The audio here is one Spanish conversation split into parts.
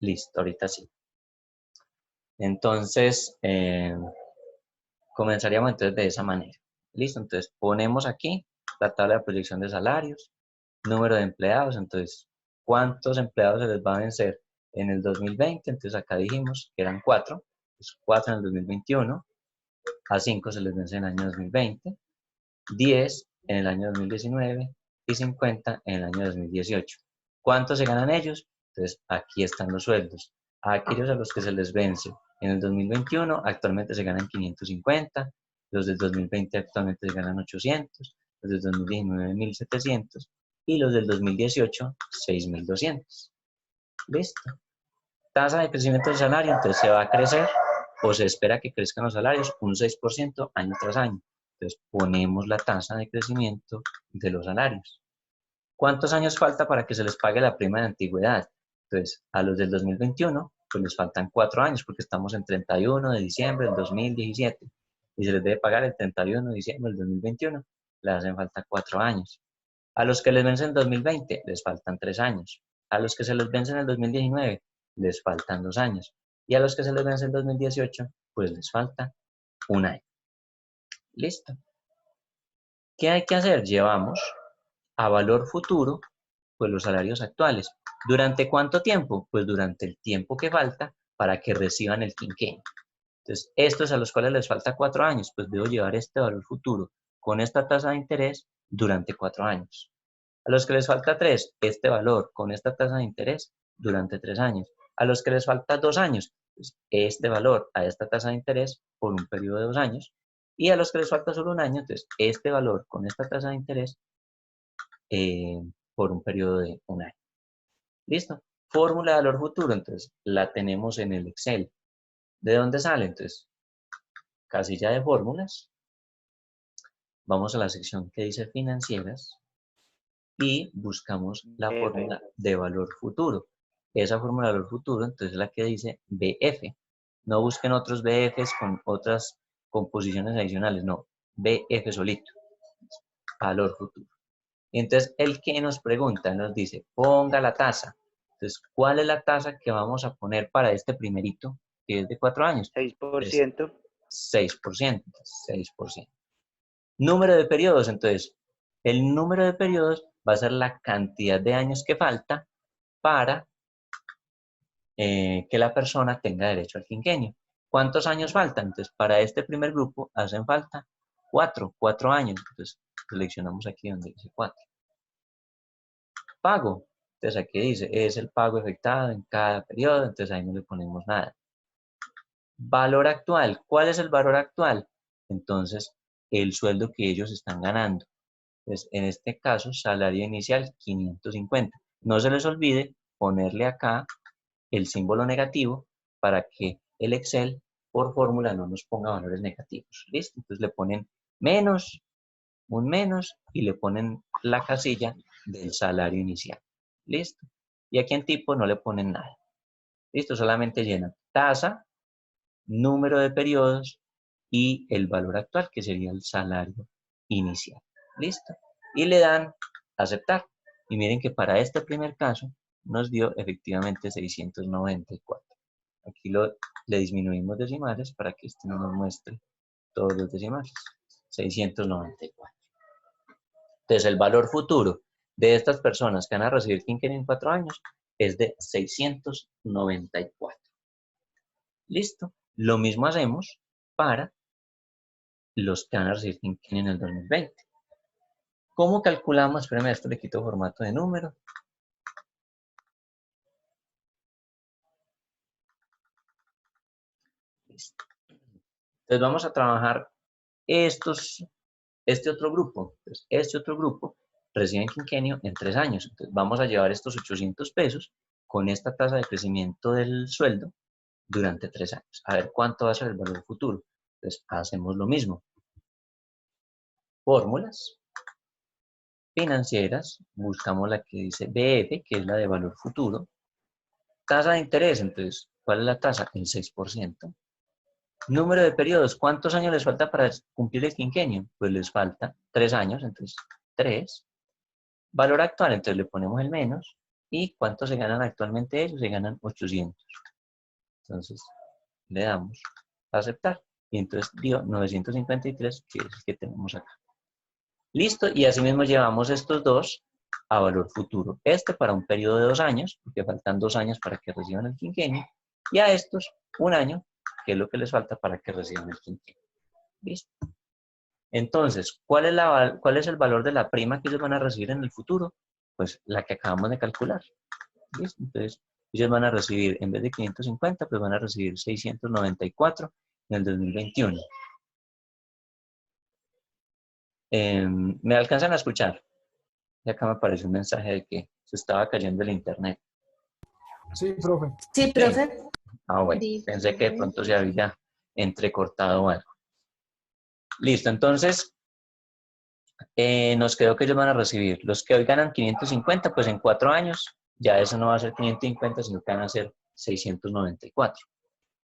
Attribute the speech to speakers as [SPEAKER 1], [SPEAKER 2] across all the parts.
[SPEAKER 1] Listo, ahorita sí. Entonces, comenzaríamos entonces de esa manera. Listo, entonces ponemos aquí la tabla de proyección de salarios, número de empleados, entonces, ¿cuántos empleados se les va a vencer en el 2020? Entonces acá dijimos que eran 4, pues 4 en el 2021, a 5 se les vence en el año 2020, 10 en el año 2019 y 50 en el año 2018. ¿Cuánto se ganan ellos? Entonces aquí están los sueldos. A aquellos a los que se les vence en el 2021 actualmente se ganan 550, los del 2020 actualmente se ganan 800, los del 2019 1700 y los del 2018 6200. Listo. Tasa de crecimiento del salario, entonces se va a crecer o se espera que crezcan los salarios un 6% año tras año. Entonces ponemos la tasa de crecimiento de los salarios. ¿Cuántos años falta para que se les pague la prima de antigüedad? Entonces, a los del 2021, pues les faltan 4 años porque estamos en 31 de diciembre del 2017 y se les debe pagar el 31 de diciembre del 2021. Les hacen falta 4 años. A los que les vencen en 2020, les faltan 3 años. A los que se les vence en el 2019, les faltan 2 años. Y a los que se les vence en 2018, pues les falta 1 año. Listo. ¿Qué hay que hacer? Llevamos a valor futuro, pues los salarios actuales. ¿Durante cuánto tiempo? Pues durante el tiempo que falta para que reciban el quinquenio. Entonces, estos a los cuales les falta 4 años, pues debo llevar este valor futuro con esta tasa de interés durante 4 años. A los que les falta 3, este valor con esta tasa de interés durante 3 años. A los que les falta 2 años, pues este valor a esta tasa de interés por un periodo de 2 años. Y a los que les falta solo 1 año, entonces este valor con esta tasa de interés por un periodo de 1 año. ¿Listo? Fórmula de valor futuro, entonces la tenemos en el Excel. ¿De dónde sale? Entonces, casilla de fórmulas. Vamos a la sección que dice financieras y buscamos la fórmula de valor futuro. Esa fórmula de valor futuro, entonces, es la que dice BF. No busquen otros BFs con otras composiciones adicionales, no. BF solito. Valor futuro. Entonces, el que nos pregunta, nos dice, ponga la tasa. Entonces, ¿cuál es la tasa que vamos a poner para este primerito, que es de 4 años?
[SPEAKER 2] 6%.
[SPEAKER 1] 6%. 6%. Número de periodos, entonces, el número de periodos va a ser la cantidad de años que falta para que la persona tenga derecho al quinquenio. ¿Cuántos años faltan? Entonces, para este primer grupo hacen falta 4 años. Entonces, seleccionamos aquí donde dice 4. Pago. Entonces, aquí dice, es el pago efectuado en cada periodo. Entonces, ahí no le ponemos nada. Valor actual. ¿Cuál es el valor actual? Entonces, el sueldo que ellos están ganando. Pues en este caso, salario inicial 550. No se les olvide ponerle acá el símbolo negativo para que el Excel por fórmula no nos ponga valores negativos. ¿Listo? Entonces le ponen menos, un menos y le ponen la casilla del salario inicial. ¿Listo? Y aquí en tipo no le ponen nada. ¿Listo? Solamente llenan tasa, número de periodos y el valor actual, que sería el salario inicial. ¿Listo? Y le dan aceptar. Y miren que para este primer caso nos dio efectivamente 694. Aquí le disminuimos decimales para que este no nos muestre todos los decimales. 694. Entonces el valor futuro de estas personas que van a recibir quinquenio en 4 años es de 694. ¿Listo? Lo mismo hacemos para los que van a recibir quinquenio en el 2020. ¿Cómo calculamos? Espérame, esto le quito formato de número. Listo. Entonces vamos a trabajar este otro grupo. Entonces, este otro grupo recibe quinquenio en 3 años. Entonces vamos a llevar estos 800 pesos con esta tasa de crecimiento del sueldo durante 3 años. A ver cuánto va a ser el valor futuro. Entonces hacemos lo mismo. Fórmulas financieras, buscamos la que dice BF, que es la de valor futuro. Tasa de interés, entonces, ¿cuál es la tasa? El 6%. Número de periodos, ¿cuántos años les falta para cumplir el quinquenio? Pues les falta 3 años, entonces 3. Valor actual, entonces le ponemos el menos ¿Y cuánto se ganan actualmente ellos? Se ganan 800. Entonces, le damos a aceptar. Y entonces dio 953, que es el que tenemos acá. Listo, y así mismo llevamos estos dos a valor futuro. Este para un periodo de 2 años, porque faltan 2 años para que reciban el quinquenio, y a estos 1 año, que es lo que les falta para que reciban el quinquenio. ¿Listo? Entonces, ¿cuál es el valor de la prima que ellos van a recibir en el futuro? Pues la que acabamos de calcular. ¿Listo? Entonces, ellos van a recibir, en vez de 550, pues van a recibir 694 en el 2021. ¿Me alcanzan a escuchar? Y acá me apareció un mensaje de que se estaba cayendo el internet.
[SPEAKER 2] Sí, profe.
[SPEAKER 3] Sí,
[SPEAKER 1] Sí.
[SPEAKER 3] profe.
[SPEAKER 1] Ah, bueno. Pensé que de pronto se había entrecortado algo. Listo, entonces nos quedó que ellos van a recibir. Los que hoy ganan 550, pues en 4 años, ya eso no va a ser 550, sino que van a ser 694.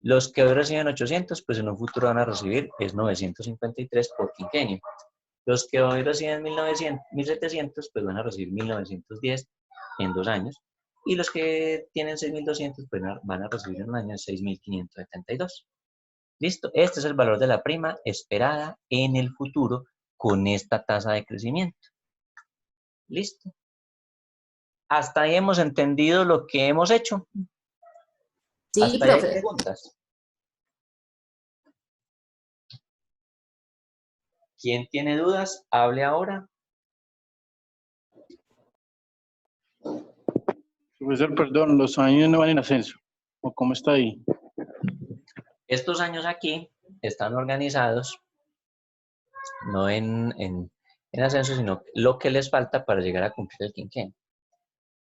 [SPEAKER 1] Los que hoy reciben 800, pues en un futuro van a recibir es 953 por quinquenio. Los que hoy reciben 1700, pues van a recibir 1910 en 2 años. Y los que tienen 6200, pues van a recibir en un año 6572. Listo, este es el valor de la prima esperada en el futuro con esta tasa de crecimiento. Listo. Hasta ahí hemos entendido lo que hemos hecho.
[SPEAKER 3] Sí,
[SPEAKER 1] Hasta ahí hay
[SPEAKER 3] profe.
[SPEAKER 1] preguntas. ¿Quién tiene dudas? Hable ahora.
[SPEAKER 4] Profesor, perdón, los años no van en ascenso. ¿O cómo está ahí?
[SPEAKER 1] Estos años aquí están organizados no en ascenso, sino lo que les falta para llegar a cumplir el quinquenio.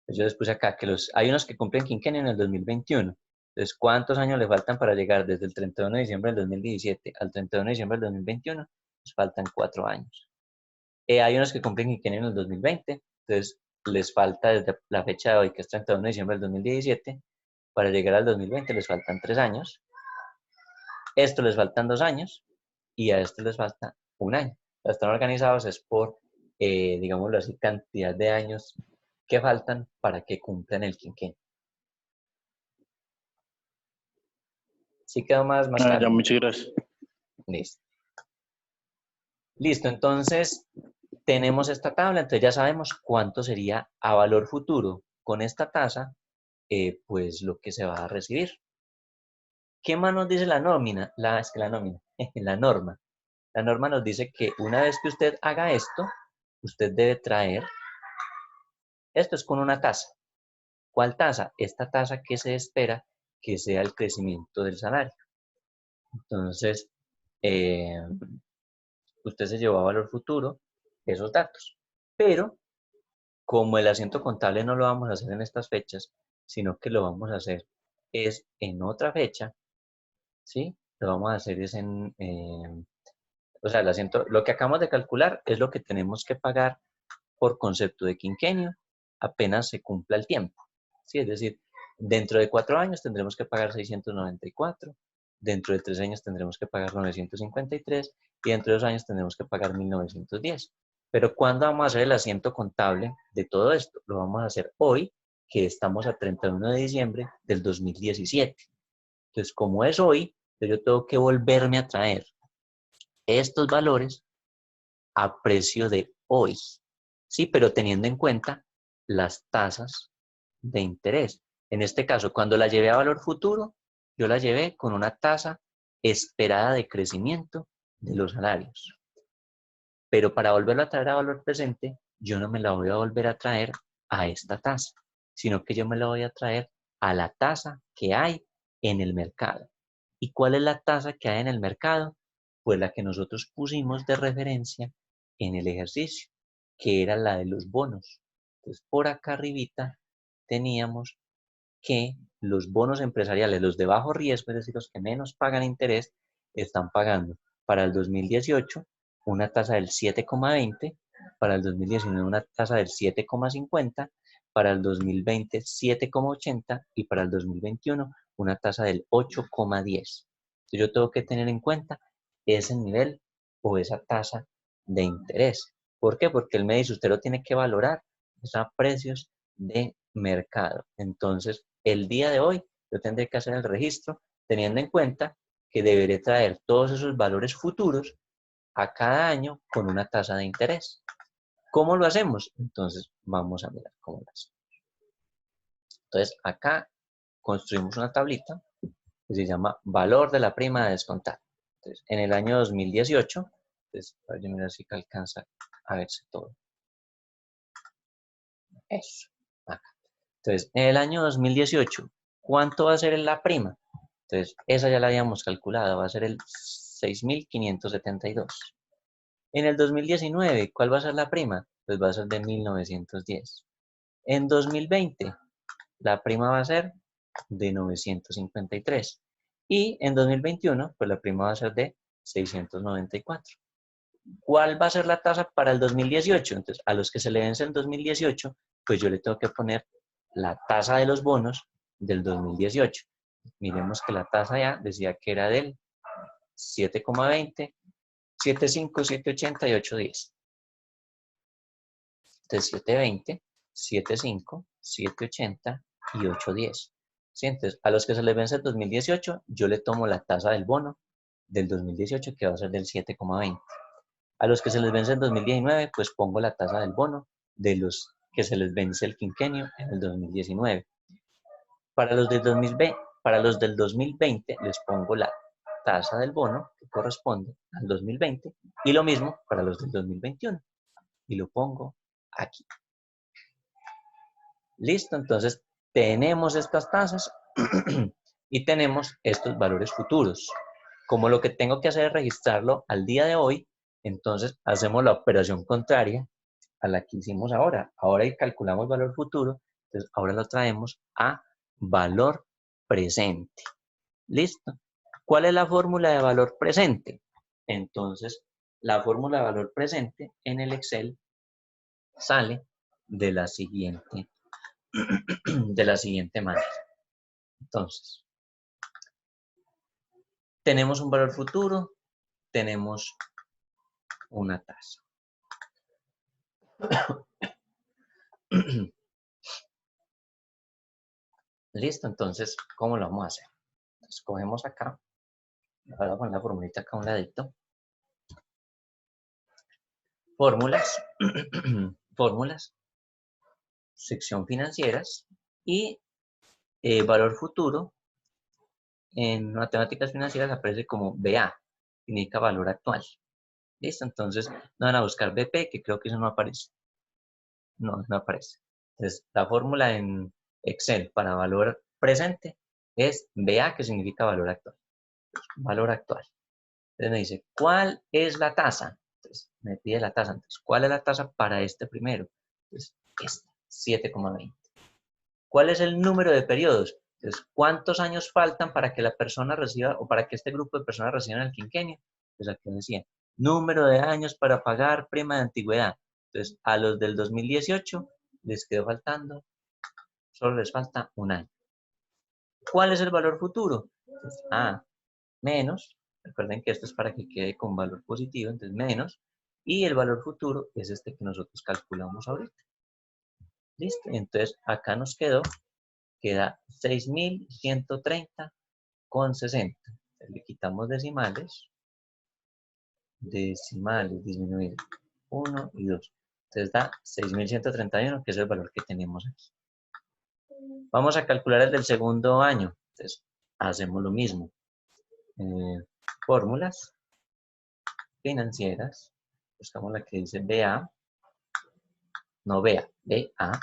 [SPEAKER 1] Entonces yo les puse acá que hay unos que cumplen quinquenio en el 2021. Entonces, ¿cuántos años le faltan para llegar desde el 31 de diciembre del 2017 al 31 de diciembre del 2021? Les faltan 4 años. Hay unos que cumplen quinquenio en el 2020. Entonces, les falta desde la fecha de hoy, que es 31 de diciembre del 2017, para llegar al 2020 les faltan 3 años. Esto les faltan 2 años y a esto les falta 1 año. Están organizados es por, digámoslo así, cantidad de años que faltan para que cumplan el quinquenio. ¿Sí quedó más
[SPEAKER 4] Ya,
[SPEAKER 1] claro?
[SPEAKER 4] muchas gracias.
[SPEAKER 1] Listo. Listo, entonces tenemos esta tabla, entonces ya sabemos cuánto sería a valor futuro con esta tasa, pues lo que se va a recibir. ¿Qué más nos dice la nómina? La norma. La norma nos dice que una vez que usted haga esto, usted debe traer, esto es con una tasa. ¿Cuál tasa? Esta tasa que se espera que sea el crecimiento del salario. Entonces, usted se llevó a valor futuro esos datos. Pero, como el asiento contable no lo vamos a hacer en estas fechas, sino que lo vamos a hacer es en otra fecha, ¿sí? Lo vamos a hacer es o sea, el asiento, lo que acabamos de calcular es lo que tenemos que pagar por concepto de quinquenio apenas se cumpla el tiempo, ¿sí? Es decir, dentro de 4 años tendremos que pagar 694, dentro de 3 años tendremos que pagar 953 y dentro de 2 años tendremos que pagar 1910. Pero ¿cuándo vamos a hacer el asiento contable de todo esto? Lo vamos a hacer hoy, que estamos a 31 de diciembre del 2017. Entonces, como es hoy, yo tengo que volverme a traer estos valores a precio de hoy, ¿sí? Pero teniendo en cuenta las tasas de interés. En este caso, cuando la llevé a valor futuro, yo la llevé con una tasa esperada de crecimiento de los salarios. Pero para volverla a traer a valor presente, yo no me la voy a volver a traer a esta tasa, sino que yo me la voy a traer a la tasa que hay en el mercado. ¿Y cuál es la tasa que hay en el mercado? Pues la que nosotros pusimos de referencia en el ejercicio, que era la de los bonos. Entonces, por acá arribita teníamos que los bonos empresariales, los de bajo riesgo, es decir, los que menos pagan interés, están pagando para el 2018 una tasa del 7,20, para el 2019 una tasa del 7,50, para el 2020 7,80 y para el 2021 una tasa del 8,10. Entonces yo tengo que tener en cuenta ese nivel o esa tasa de interés. ¿Por qué? Porque él me dice, usted lo tiene que valorar a precios de mercado. Entonces, el día de hoy yo tendré que hacer el registro teniendo en cuenta que deberé traer todos esos valores futuros a cada año con una tasa de interés. ¿Cómo lo hacemos? Entonces, vamos a mirar cómo lo hacemos. Entonces, acá construimos una tablita que se llama valor de la prima de descontar. Entonces, en el año 2018, entonces, a ver, mira si alcanza a verse todo. Eso, acá. Entonces, en el año 2018, ¿cuánto va a ser la prima? Entonces, esa ya la habíamos calculado, va a ser el 6.572. En el 2019, ¿cuál va a ser la prima? Pues va a ser de 1.910. En 2020, la prima va a ser de 953. Y en 2021, pues la prima va a ser de 694. ¿Cuál va a ser la tasa para el 2018? Entonces, a los que se le vence el 2018, pues yo le tengo que poner la tasa de los bonos del 2018. Miremos que la tasa ya decía que era del 7,20, 7,5, 7,80 y 8,10. Entonces, 7,20, 7,5, 7,80 y 8,10. ¿Sí? Entonces, a los que se les vence el 2018, yo le tomo la tasa del bono del 2018, que va a ser del 7,20. A los que se les vence el 2019, pues pongo la tasa del bono de los que se les vence el quinquenio en el 2019. Para los del 2020 les pongo la tasa del bono que corresponde al 2020 y lo mismo para los del 2021. Y lo pongo aquí. Listo, entonces tenemos estas tasas y tenemos estos valores futuros. Como lo que tengo que hacer es registrarlo al día de hoy, entonces hacemos la operación contraria a la que hicimos ahora. Ahora calculamos valor futuro, entonces ahora lo traemos a valor presente. ¿Listo? ¿Cuál es la fórmula de valor presente? Entonces, la fórmula de valor presente en el Excel sale de la siguiente manera. Entonces, tenemos un valor futuro, tenemos una tasa. Listo, entonces, ¿cómo lo vamos a hacer? Entonces, cogemos acá, ahora con la formulita acá a un ladito. Fórmulas, fórmulas, sección financieras y valor futuro. En matemáticas financieras aparece como BA, significa valor actual. ¿Listo? Entonces, no van a buscar BP, que creo que eso no aparece. No aparece. Entonces, la fórmula en Excel para valor presente es BA, que significa valor actual. Valor actual. Entonces me dice, ¿cuál es la tasa? Entonces, me pide la tasa. Entonces, ¿cuál es la tasa para este primero? Entonces, este, 7,20. ¿Cuál es el número de periodos? Entonces, ¿cuántos años faltan para que la persona reciba o para que este grupo de personas reciban el quinquenio? Pues aquí decía, número de años para pagar prima de antigüedad. Entonces, a los del 2018 les quedó faltando, solo les falta un año. ¿Cuál es el valor futuro? Entonces, menos, recuerden que esto es para que quede con valor positivo, entonces menos, y el valor futuro es este que nosotros calculamos ahorita. ¿Listo? Entonces, acá nos queda 6.130,60. Le quitamos decimales, disminuir 1 y 2. Entonces da 6.131, que es el valor que tenemos aquí. Vamos a calcular el del segundo año. Entonces, hacemos lo mismo. Fórmulas financieras. Buscamos la que dice BA. No BA, BA.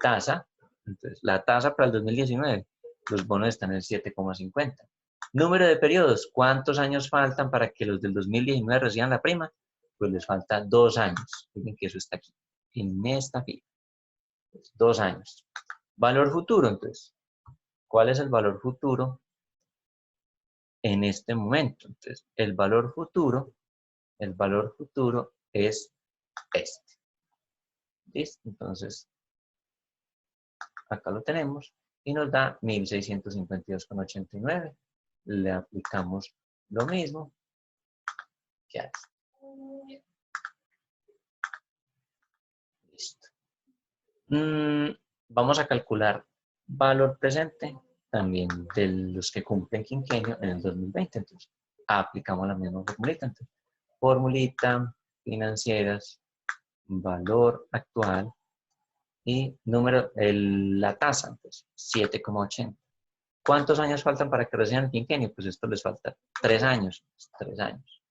[SPEAKER 1] Tasa. Entonces, la tasa para el 2019. Los bonos están en el 7,50. Número de periodos. ¿Cuántos años faltan para que los del 2019 reciban la prima? Pues les falta 2 años. Miren que eso está aquí, en esta fila. 2 años. Valor futuro, entonces. ¿Cuál es el valor futuro en este momento? Entonces, el valor futuro es este. ¿Listo? Entonces, acá lo tenemos y nos da 1.652,89. Le aplicamos lo mismo que aquí. Listo. Vamos a calcular valor presente también de los que cumplen quinquenio en el 2020. Entonces, aplicamos la misma formulita. Entonces, formulita financieras, valor actual y la tasa, entonces, 7,80. ¿Cuántos años faltan para que reciban el quinquenio? Pues esto les falta 3 años. 3 años.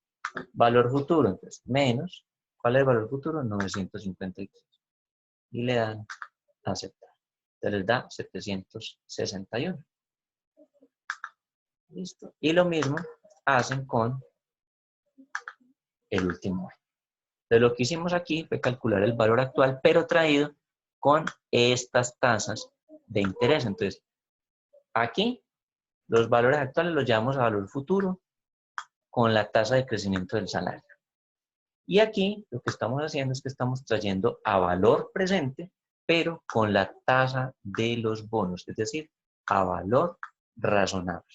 [SPEAKER 1] Valor futuro, entonces, menos. ¿Cuál es el valor futuro? 953. Y le dan a aceptar. Entonces les da 761. Listo. Y lo mismo hacen con el último año. Entonces lo que hicimos aquí fue calcular el valor actual, pero traído con estas tasas de interés. Entonces, aquí los valores actuales los llevamos a valor futuro con la tasa de crecimiento del salario. Y aquí lo que estamos haciendo es que estamos trayendo a valor presente, pero con la tasa de los bonos, es decir, a valor razonable.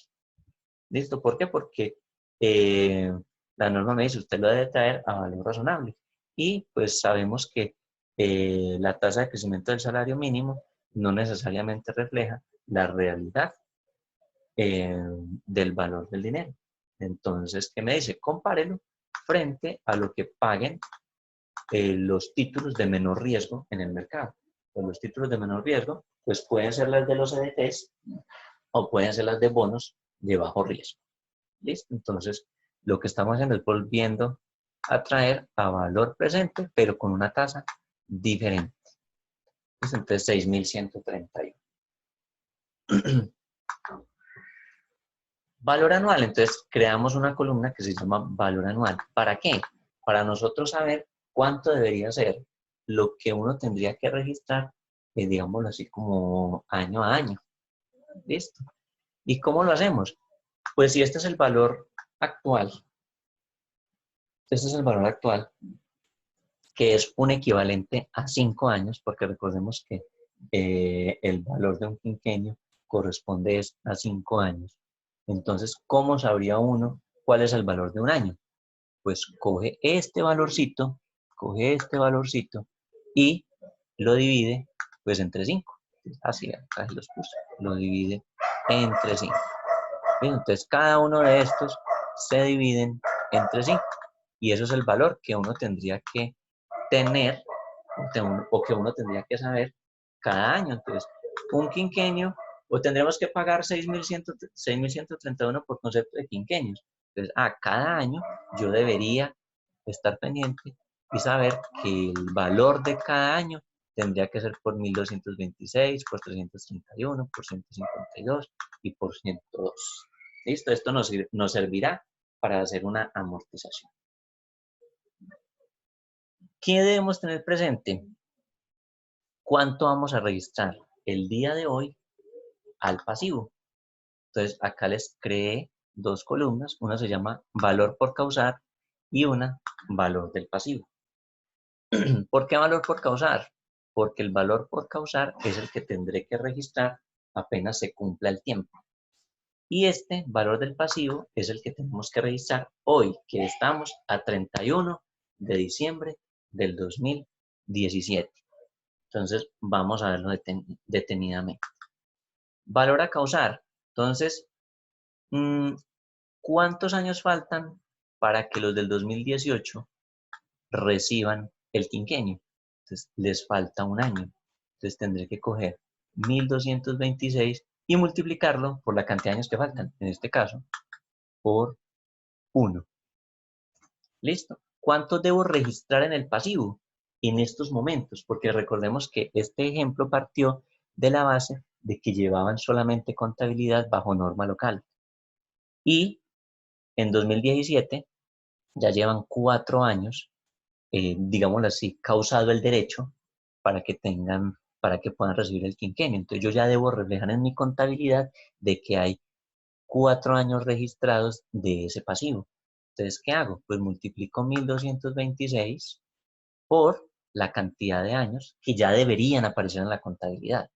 [SPEAKER 1] ¿Listo? ¿Por qué? Porque la norma me dice, usted lo debe traer a valor razonable. Y pues sabemos que la tasa de crecimiento del salario mínimo no necesariamente refleja la realidad del valor del dinero. Entonces, ¿qué me dice? Compárelo frente a lo que paguen los títulos de menor riesgo en el mercado. Pues los títulos de menor riesgo, pues pueden ser las de los CDTs o pueden ser las de bonos de bajo riesgo. ¿Listo? Entonces, lo que estamos haciendo es volviendo a traer a valor presente, pero con una tasa diferente. Entonces, 6.131. Valor anual. Entonces, creamos una columna que se llama valor anual. ¿Para qué? Para nosotros saber cuánto debería ser lo que uno tendría que registrar, digámoslo así, como año a año. ¿Listo? ¿Y cómo lo hacemos? Pues si este es el valor actual, que es un equivalente a 5 años, porque recordemos que el valor de un quinquenio corresponde a 5 años. Entonces, ¿cómo sabría uno cuál es el valor de un año? Pues coge este valorcito y lo divide pues entre 5. Así, acá los puse. Lo divide entre 5. Entonces, cada uno de estos se dividen entre 5. Y eso es el valor que uno tendría que tener o que uno tendría que saber cada año. Entonces, un quinquenio, o tendremos que pagar 6.131 por concepto de quinquenios. Entonces, cada año yo debería estar pendiente y saber que el valor de cada año tendría que ser por 1.226, por 331, por 152 y por 102. ¿Listo? Esto nos servirá para hacer una amortización. ¿Qué debemos tener presente? ¿Cuánto vamos a registrar el día de hoy al pasivo? Entonces, acá les creé 2 columnas. Una se llama valor por causar y una valor del pasivo. ¿Por qué valor por causar? Porque el valor por causar es el que tendré que registrar apenas se cumpla el tiempo. Y este valor del pasivo es el que tenemos que registrar hoy, que estamos a 31 de diciembre del 2017. Entonces, vamos a verlo detenidamente. Valor a causar. Entonces, ¿cuántos años faltan para que los del 2018 reciban el quinquenio? Entonces, les falta un año. Entonces, tendré que coger 1.226 y multiplicarlo por la cantidad de años que faltan. En este caso, por 1. ¿Listo? ¿Cuánto debo registrar en el pasivo en estos momentos? Porque recordemos que este ejemplo partió de la base de que llevaban solamente contabilidad bajo norma local. Y en 2017 ya llevan 4 años, digámoslo así, causado el derecho para que puedan recibir el quinquenio. Entonces yo ya debo reflejar en mi contabilidad de que hay 4 años registrados de ese pasivo. Entonces, ¿qué hago? Pues multiplico 1.226 por la cantidad de años que ya deberían aparecer en la contabilidad.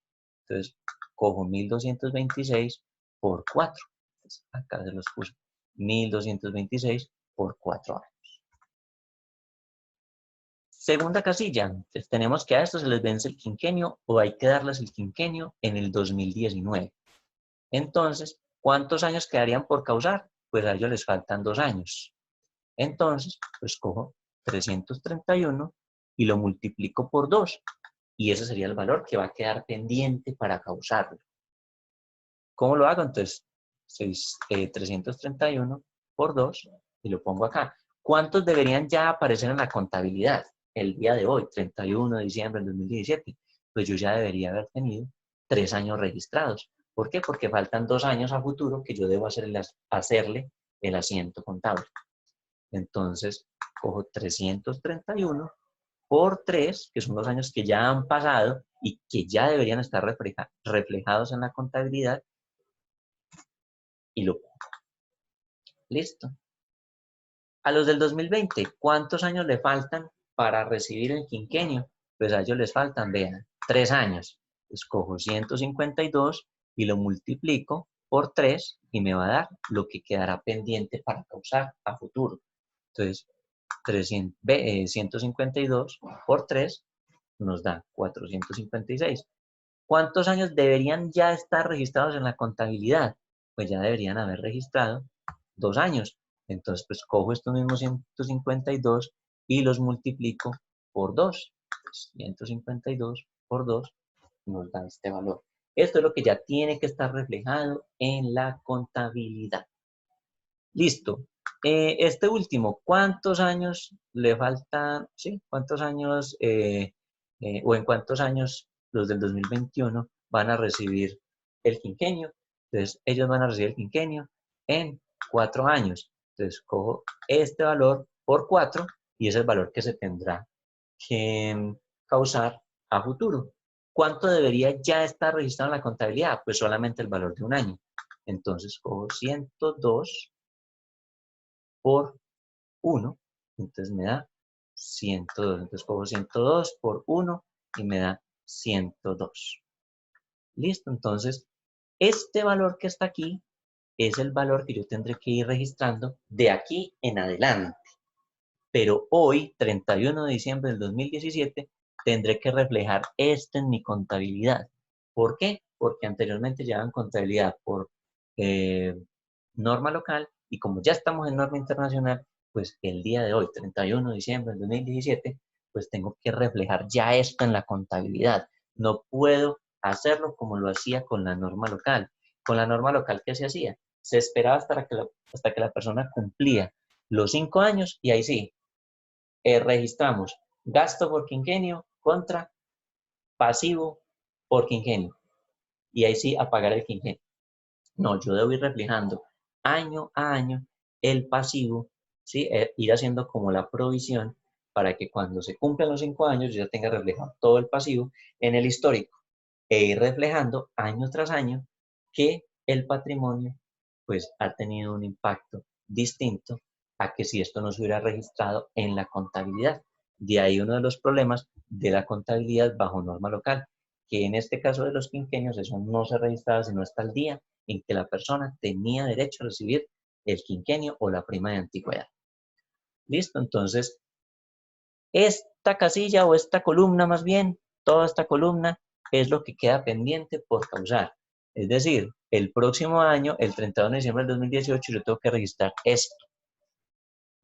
[SPEAKER 1] Entonces, cojo 1.226 por 4. Entonces, acá se los puse. 1.226 por 4 años. Segunda casilla, entonces, tenemos que a estos se les vence el quinquenio o hay que darles el quinquenio en el 2019. Entonces, ¿cuántos años quedarían por causar? Pues a ellos les faltan 2 años. Entonces, pues cojo 331 y lo multiplico por 2. Y ese sería el valor que va a quedar pendiente para causarlo. ¿Cómo lo hago? Entonces, 331 por 2 y lo pongo acá. ¿Cuántos deberían ya aparecer en la contabilidad el día de hoy, 31 de diciembre del 2017? Pues yo ya debería haber tenido 3 años registrados. ¿Por qué? Porque faltan 2 años a futuro que yo debo hacerle el asiento contable. Entonces, cojo 331 por 3, que son los años que ya han pasado y que ya deberían estar reflejados en la contabilidad, y lo pongo. Listo. A los del 2020, ¿cuántos años le faltan para recibir el quinquenio? Pues a ellos les faltan, vean, 3 años. Escojo 152 y lo multiplico por 3 y me va a dar lo que quedará pendiente para causar a futuro. Entonces, 152 por 3 nos da 456. ¿Cuántos años deberían ya estar registrados en la contabilidad? Pues ya deberían haber registrado 2 años. Entonces, pues cojo estos mismos 152 y los multiplico por 2. 152 por 2 nos da este valor. Esto es lo que ya tiene que estar reflejado en la contabilidad. Listo. Este último, ¿cuántos años le faltan? ¿Sí? ¿Cuántos años o en cuántos años los del 2021 van a recibir el quinquenio? Entonces, ellos van a recibir el quinquenio en 4 años. Entonces, cojo este valor por 4 y es el valor que se tendrá que causar a futuro. ¿Cuánto debería ya estar registrado en la contabilidad? Pues solamente el valor de un año. Entonces, cojo 102 por 1, entonces me da 102. Entonces cojo 102 por 1 y me da 102. Listo, entonces este valor que está aquí es el valor que yo tendré que ir registrando de aquí en adelante. Pero hoy, 31 de diciembre del 2017, tendré que reflejar esto en mi contabilidad. ¿Por qué? Porque anteriormente llevaban contabilidad por norma local y como ya estamos en norma internacional, pues el día de hoy, 31 de diciembre del 2017, pues tengo que reflejar ya esto en la contabilidad. No puedo hacerlo como lo hacía con la norma local. Con la norma local, ¿qué se hacía? Se esperaba hasta que la persona cumplía los 5 años y ahí sí, registramos gasto por quinquenio contra pasivo por quinquenio. Y ahí sí, a pagar el quinquenio. No, yo debo ir reflejando año a año el pasivo, ¿sí? Ir haciendo como la provisión para que cuando se cumplan los 5 años yo ya tenga reflejado todo el pasivo en el histórico e ir reflejando año tras año que el patrimonio pues ha tenido un impacto distinto a que si esto no se hubiera registrado en la contabilidad. De ahí uno de los problemas de la contabilidad bajo norma local, que en este caso de los quinquenios eso no se registraba sino hasta el día en que la persona tenía derecho a recibir el quinquenio o la prima de antigüedad. ¿Listo? Entonces, esta casilla o esta columna más bien, toda esta columna es lo que queda pendiente por causar. Es decir, el próximo año, el 31 de diciembre del 2018, yo tengo que registrar esto.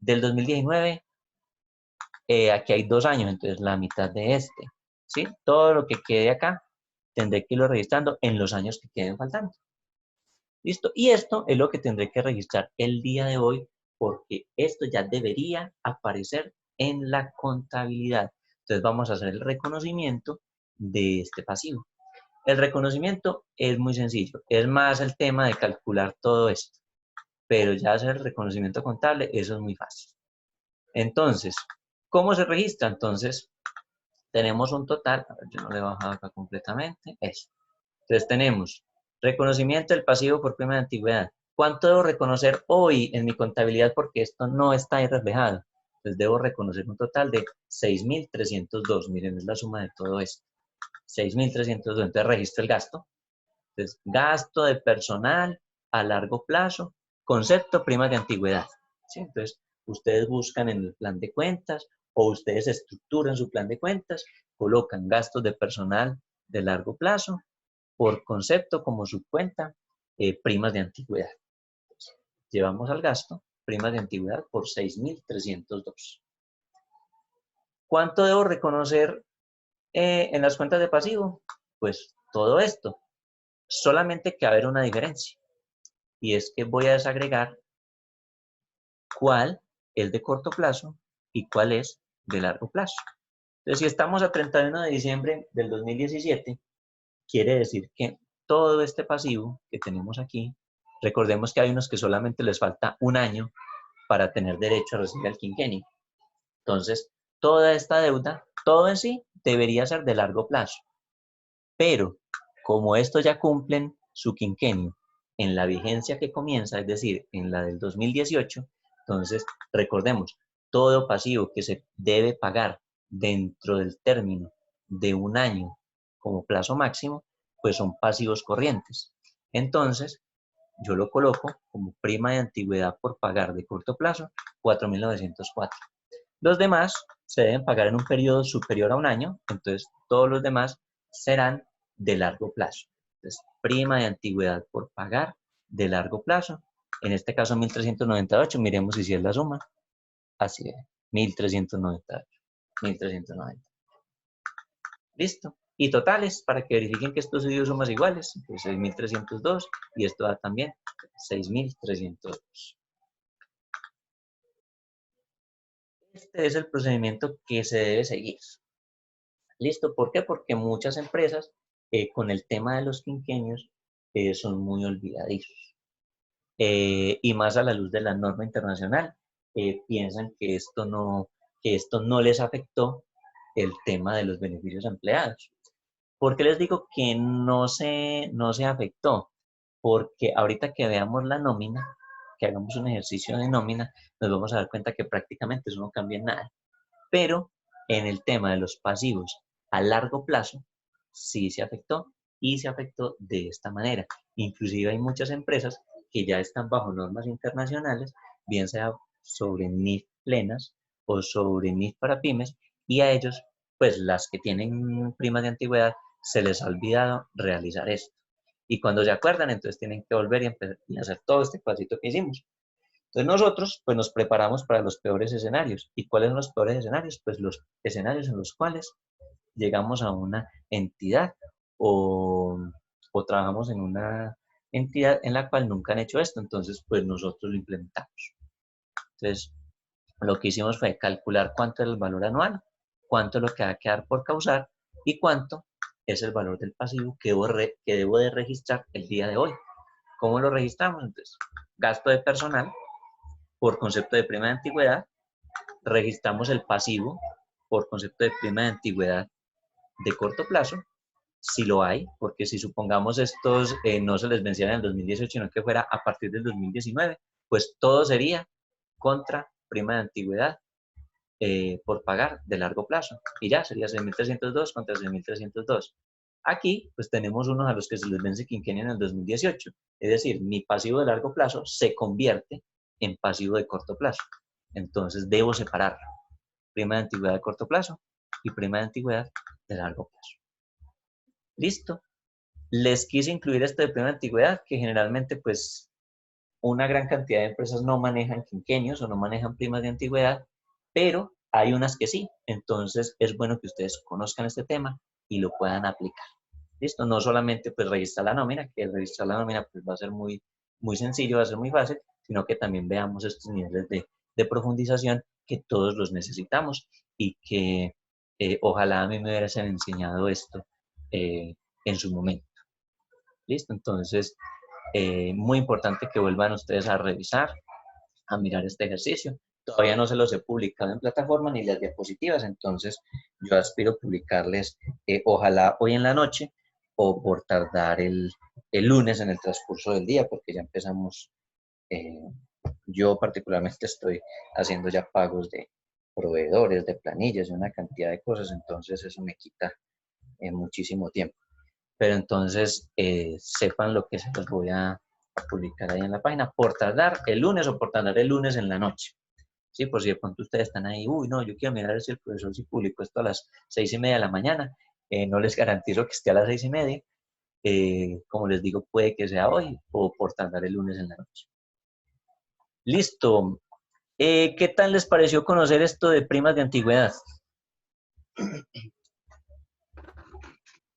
[SPEAKER 1] Del 2019, aquí hay 2 años, entonces la mitad de este. ¿Sí? Todo lo que quede acá tendré que irlo registrando en los años que queden faltando. ¿Listo? Y esto es lo que tendré que registrar el día de hoy porque esto ya debería aparecer en la contabilidad. Entonces vamos a hacer el reconocimiento de este pasivo. El reconocimiento es muy sencillo. Es más el tema de calcular todo esto. Pero ya hacer el reconocimiento contable, eso es muy fácil. Entonces, ¿cómo se registra? Entonces, tenemos un total. A ver, yo no le he bajado acá completamente. Eso. Entonces tenemos reconocimiento del pasivo por prima de antigüedad. ¿Cuánto debo reconocer hoy en mi contabilidad? Porque esto no está ahí reflejado. Entonces debo reconocer un total de 6.302. Miren, es la suma de todo esto. 6.302. Entonces registro el gasto. Entonces, gasto de personal a largo plazo, concepto prima de antigüedad. ¿Sí? Entonces, ustedes buscan en el plan de cuentas o ustedes estructuran su plan de cuentas, colocan gastos de personal de largo plazo por concepto como subcuenta, primas de antigüedad. Entonces, llevamos al gasto primas de antigüedad por 6.302. ¿Cuánto debo reconocer en las cuentas de pasivo? Pues todo esto. Solamente que va a haber una diferencia. Y es que voy a desagregar cuál es de corto plazo y cuál es de largo plazo. Entonces, si estamos a 31 de diciembre del 2017, quiere decir que todo este pasivo que tenemos aquí, recordemos que hay unos que solamente les falta un año para tener derecho a recibir el quinquenio. Entonces, toda esta deuda, todo en sí, debería ser de largo plazo. Pero, como estos ya cumplen su quinquenio en la vigencia que comienza, es decir, en la del 2018, entonces, recordemos, todo pasivo que se debe pagar dentro del término de un año como plazo máximo, pues son pasivos corrientes. Entonces, yo lo coloco como prima de antigüedad por pagar de corto plazo, 4.904. Los demás se deben pagar en un periodo superior a un año, entonces todos los demás serán de largo plazo. Entonces, prima de antigüedad por pagar de largo plazo, en este caso 1.398, miremos si es la suma. Así es, 1.398, 1.390. Listo. Y totales, para que verifiquen que estos dio sumas iguales, pues 6.302 y esto da también 6.302. Este es el procedimiento que se debe seguir. ¿Listo? ¿Por qué? Porque muchas empresas con el tema de los quinquenios son muy olvidadizos. Y más a la luz de la norma internacional, piensan que esto no les afectó el tema de los beneficios empleados. ¿Por qué les digo que no se afectó? Porque ahorita que veamos la nómina, que hagamos un ejercicio de nómina, nos vamos a dar cuenta que prácticamente eso no cambia en nada. Pero en el tema de los pasivos a largo plazo, sí se afectó y se afectó de esta manera. Inclusive hay muchas empresas que ya están bajo normas internacionales, bien sea sobre NIF plenas o sobre NIF para pymes, y a ellos, pues las que tienen primas de antigüedad, se les ha olvidado realizar esto. Y cuando se acuerdan, entonces tienen que volver y hacer todo este pasito que hicimos. Entonces nosotros, pues nos preparamos para los peores escenarios. ¿Y cuáles son los peores escenarios? Pues los escenarios en los cuales llegamos a una entidad o trabajamos en una entidad en la cual nunca han hecho esto. Entonces, pues nosotros lo implementamos. Entonces, lo que hicimos fue calcular cuánto es el valor anual, cuánto es lo que va a quedar por causar y cuánto es el valor del pasivo que debo de registrar el día de hoy. ¿Cómo lo registramos? Entonces, gasto de personal por concepto de prima de antigüedad, registramos el pasivo por concepto de prima de antigüedad de corto plazo, si lo hay, porque si supongamos estos no se les vencieran en el 2018, sino que fuera a partir del 2019, pues todo sería contra prima de antigüedad por pagar de largo plazo. Y ya sería 6.302 contra 6.302. Aquí, pues tenemos unos a los que se les vence quinquenio en el 2018. Es decir, mi pasivo de largo plazo se convierte en pasivo de corto plazo. Entonces, debo separarlo. Prima de antigüedad de corto plazo y prima de antigüedad de largo plazo. Listo. Les quise incluir esto de prima de antigüedad, que generalmente, pues, una gran cantidad de empresas no manejan quinquenios o no manejan primas de antigüedad, pero hay unas que sí. Entonces, es bueno que ustedes conozcan este tema y lo puedan aplicar. ¿Listo? No solamente pues registrar la nómina, que registrar la nómina pues va a ser muy sencillo, va a ser muy fácil, sino que también veamos estos niveles de profundización que todos los necesitamos y que ojalá a mí me hubieran enseñado esto en su momento. ¿Listo? Entonces, muy importante que vuelvan ustedes a revisar, a mirar este ejercicio. Todavía no se los he publicado en plataforma ni las diapositivas, entonces yo aspiro a publicarles ojalá hoy en la noche o por tardar el lunes en el transcurso del día, porque ya empezamos, yo particularmente estoy haciendo ya pagos de proveedores, de planillas y una cantidad de cosas, entonces eso me quita muchísimo tiempo. Pero entonces sepan lo que se los voy a publicar ahí en la página, por tardar el lunes o por tardar el lunes en la noche. Sí, por si de pronto ustedes están ahí, uy, no, yo quiero mirar si el profesor sí publicó esto a las 6:30 de la mañana. No les garantizo que esté a las 6:30. Como les digo, puede que sea hoy o por tardar el lunes en la noche. Listo. ¿Qué tal les pareció conocer esto de primas de antigüedad?